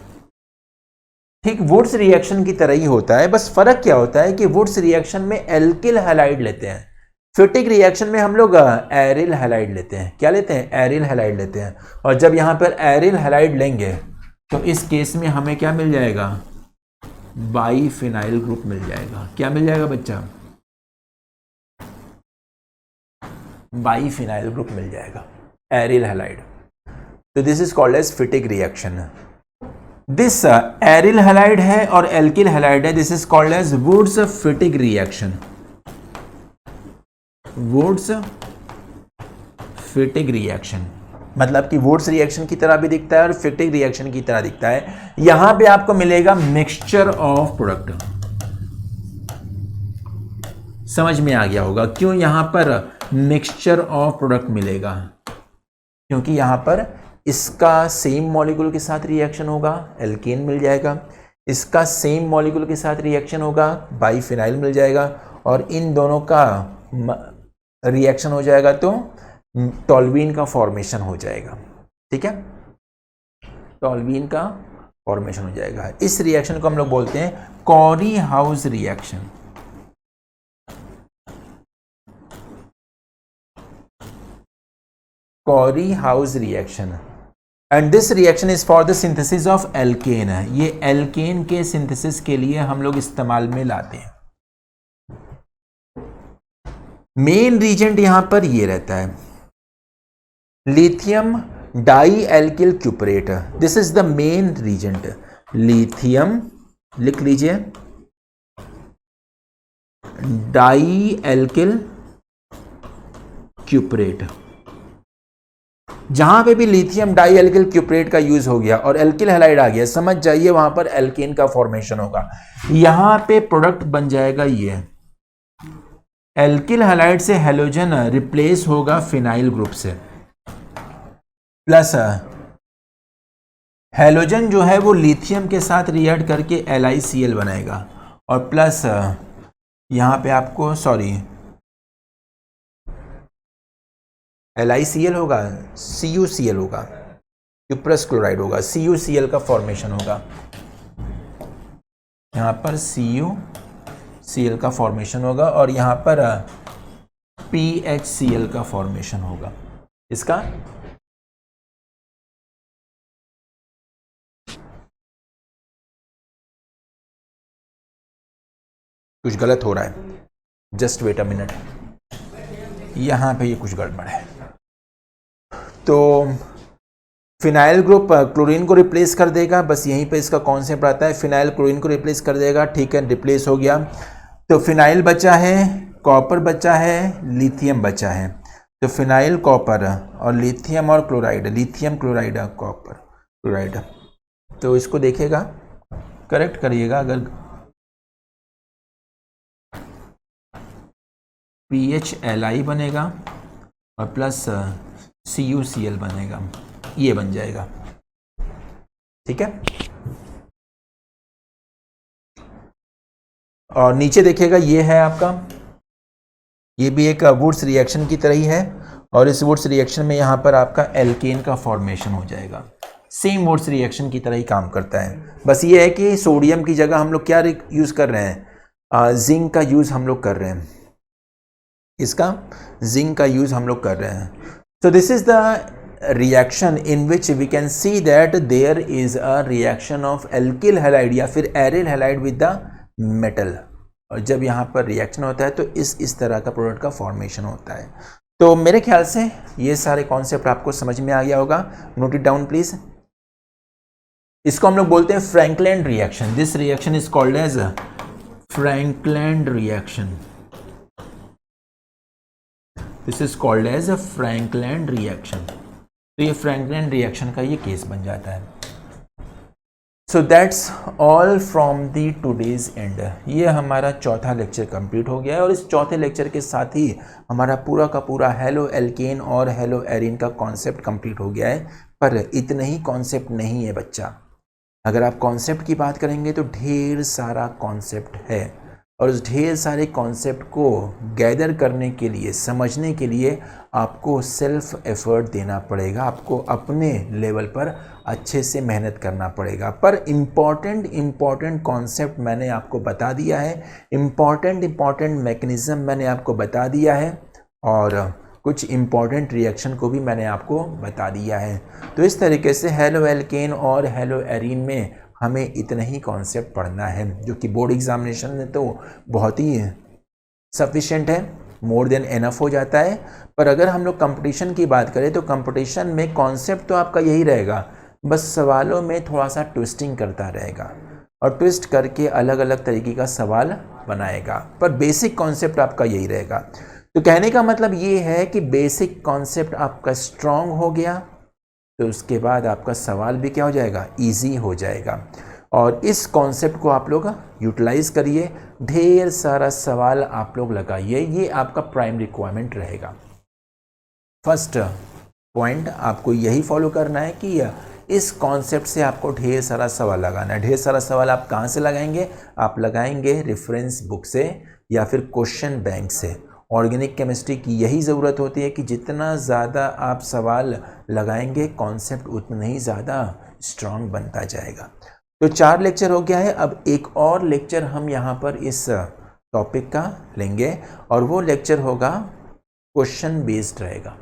ठीक वुड्स रिएक्शन की तरह ही होता है, बस फर्क क्या होता है कि वुड्स रिएक्शन में एल्किल हैलाइड लेते हैं, फिटिक रिएक्शन में हम लोग एरिल हैलाइड लेते हैं। क्या लेते हैं? एरिल हैलाइड लेते हैं। और जब यहां पर एरिल हैलाइड लेंगे तो इस केस में हमें क्या मिल जाएगा? बाईफिनाइल ग्रुप मिल जाएगा। क्या मिल जाएगा बच्चा? बाईफिनाइल ग्रुप मिल जाएगा, एरिल हैलाइड। तो this is called as Fittig reaction. This aryl halide है और एल्किल हैलाइड है, this is called as Wurtz Fittig reaction. Wurtz Fittig reaction मतलब कि वुड्स रिएक्शन की तरह भी दिखता है और फिटिग रिएक्शन की तरह दिखता है। यहां पे आपको मिलेगा मिक्सचर ऑफ प्रोडक्ट। समझ में आ गया होगा क्यों यहां पर मिक्सचर ऑफ प्रोडक्ट मिलेगा? क्योंकि यहां पर इसका सेम मॉलिक्यूल के साथ रिएक्शन होगा, एल्केन मिल जाएगा, इसका सेम मॉलिक्यूल के साथ रिएक्शन होगा, बाईफिनाइल मिल जाएगा, और इन दोनों का रिएक्शन हो जाएगा तो टॉल्यूइन का फॉर्मेशन हो जाएगा। ठीक है, टॉल्यूइन का फॉर्मेशन हो जाएगा। इस रिएक्शन को हम लोग बोलते हैं Carry house reaction. Carry house reaction and this reaction is for the synthesis of alkene. ये एल्केन के सिंथेसिस के लिए हम लोग इस्तेमाल में लाते हैं। मेन रीजेंट यहां पर ये रहता है lithium dialkyl cuprate. This is the main reagent. Lithium लिख लीजिए, डाई एल्किल क्यूपरेट। जहां पे भी लिथियम डाई एल्किल क्यूपरेट का यूज हो गया और एल्किल हैलाइड आ गया, समझ जाइए वहां पर एल्केन का फॉर्मेशन होगा। यहां पे प्रोडक्ट बन जाएगा ये एल्किल हैलाइड से हेलोजन रिप्लेस होगा फिनाइल ग्रुप से, प्लस हेलोजन जो है वो लिथियम के साथ रिएक्ट करके LiCl बनाएगा, और प्लस यहां पे आपको LiCl होगा, CuCl होगा, क्यूप्रस क्लोराइड होगा, CuCl का फॉर्मेशन होगा। यहां पर CuCl का फॉर्मेशन होगा और यहां पर PHCl का फॉर्मेशन होगा। इसका कुछ गलत हो रहा है, जस्ट वेट अ मिनट, यहां पे ये कुछ गड़बड़ है। तो फिनाइल ग्रुप क्लोरीन को रिप्लेस कर देगा, बस यहीं पे इसका कॉन्सेप्ट आता है। फिनाइल क्लोरीन को रिप्लेस कर देगा, ठीक है, रिप्लेस हो गया। तो फिनाइल बचा है, कॉपर बचा है, लिथियम बचा है। तो फिनाइल कॉपर और लिथियम और chloride, lithium chloride copper chloride. तो इसको देखेगा, करेक्ट करिएगा, अगर PHLi बनेगा और प्लस CuCl बनेगा, ये बन जाएगा। ठीक है, और नीचे देखिएगा ये है आपका, ये भी एक वुड्स रिएक्शन की तरह ही है, और इस वुड्स रिएक्शन में यहाँ पर आपका एल्केन का फॉर्मेशन हो जाएगा। सेम वुड्स रिएक्शन की तरह ही काम करता है, बस ये है कि सोडियम की जगह हम लोग क्या यूज़ कर रहे हैं? जिंक का यूज़ हम लोग कर रहे हैं, इसका जिंक का यूज़ हम लोग कर रहे हैं। So this is the reaction in which we can see that there is a reaction of alkyl halide या फिर aryl halide with the metal, और जब यहाँ पर रिएक्शन होता है तो इस तरह का प्रोडक्ट का फॉर्मेशन होता है। तो मेरे ख्याल से ये सारे कॉन्सेप्ट आपको समझ में आ गया होगा। Note it down please. इसको हम लोग बोलते हैं Frankland reaction. This reaction is called as Frankland reaction. This is called as a Frankland reaction. तो ये फ्रैंकलैंड रिएक्शन का ये केस बन जाता है। So that's all from the today's and. ये हमारा चौथा लेक्चर कंप्लीट हो गया है और इस चौथे लेक्चर के साथ ही हमारा पूरा का पूरा हेलो एल्केन और हेलो एरिन का कॉन्सेप्ट कंप्लीट हो गया है। पर इतने ही कॉन्सेप्ट नहीं है बच्चा। अगर आप कॉन्सेप्ट की बात करेंगे तो ढेर सारा कॉन्सेप्ट है और उस ढेर सारे कॉन्सेप्ट को गैदर करने के लिए, समझने के लिए आपको सेल्फ एफर्ट देना पड़ेगा। आपको अपने लेवल पर अच्छे से मेहनत करना पड़ेगा। पर इम्पॉर्टेंट कॉन्सेप्ट मैंने आपको बता दिया है, इम्पॉर्टेंट मैकेनिज़्म मैंने आपको बता दिया है और कुछ इम्पॉर्टेंट रिएक्शन को भी मैंने आपको बता दिया है। तो इस तरीके से हेलो एल्केन और हेलो एरीन में हमें इतना ही कॉन्सेप्ट पढ़ना है, जो कि बोर्ड एग्जामिनेशन में तो बहुत ही सफिशिएंट है, मोर देन एनफ हो जाता है। पर अगर हम लोग कंपटीशन की बात करें तो कंपटीशन में कॉन्सेप्ट तो आपका यही रहेगा, बस सवालों में थोड़ा सा ट्विस्टिंग करता रहेगा और ट्विस्ट करके अलग अलग तरीके का सवाल बनाएगा। पर बेसिक कॉन्सेप्ट आपका यही रहेगा। तो कहने का मतलब ये है कि बेसिक कॉन्सेप्ट आपका स्ट्रांग हो गया तो उसके बाद आपका सवाल भी क्या हो जाएगा, ईजी हो जाएगा। और इस कॉन्सेप्ट को आप लोग यूटिलाइज करिए, ढेर सारा सवाल आप लोग लगाइए, ये आपका प्राइम रिक्वायरमेंट रहेगा। फर्स्ट पॉइंट आपको यही फॉलो करना है कि इस कॉन्सेप्ट से आपको ढेर सारा सवाल लगाना है। ढेर सारा सवाल आप कहाँ से लगाएंगे? आप लगाएंगे रेफरेंस बुक से या फिर क्वेश्चन बैंक से। ऑर्गेनिक केमिस्ट्री की यही ज़रूरत होती है कि जितना ज़्यादा आप सवाल लगाएंगे कॉन्सेप्ट उतना ही ज़्यादा स्ट्रांग बनता जाएगा। तो 4 लेक्चर हो गया है। अब एक और लेक्चर हम यहाँ पर इस टॉपिक का लेंगे और वो लेक्चर होगा क्वेश्चन बेस्ड रहेगा।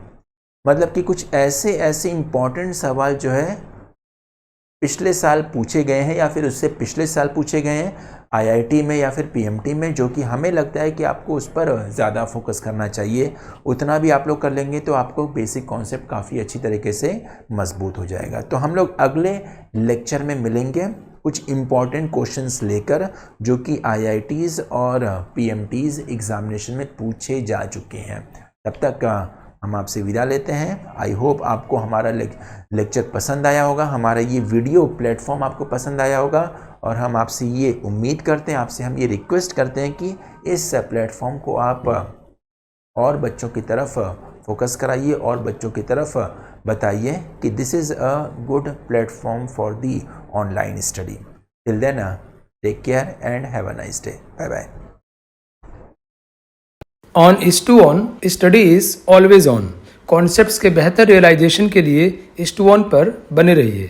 मतलब कि कुछ ऐसे इम्पॉर्टेंट सवाल जो है पिछले साल पूछे गए हैं या फिर उससे पिछले साल पूछे गए हैं आईआईटी में या फिर पीएमटी में, जो कि हमें लगता है कि आपको उस पर ज़्यादा फोकस करना चाहिए। उतना भी आप लोग कर लेंगे तो आपको बेसिक कॉन्सेप्ट काफ़ी अच्छी तरीके से मजबूत हो जाएगा। तो हम लोग अगले लेक्चर में मिलेंगे कुछ इम्पॉर्टेंट क्वेश्चंस लेकर जो कि आईआईटीज़ और पीएमटीज़ एग्जामिनेशन में पूछे जा चुके हैं। तब तक हम आपसे विदा लेते हैं। आई होप आपको हमारा लेक्चर पसंद आया होगा, हमारा ये वीडियो प्लेटफॉर्म आपको पसंद आया होगा और हम आपसे ये उम्मीद करते हैं, आपसे हम ये रिक्वेस्ट करते हैं कि इस प्लेटफॉर्म को आप और बच्चों की तरफ फोकस कराइए और बच्चों की तरफ बताइए कि this is a good platform for the online study. Till then take care and have a nice day. Bye bye. On is to on, study is always on. Concepts के बेहतर रियलाइजेशन के लिए इज टू ऑन पर बने रहिए।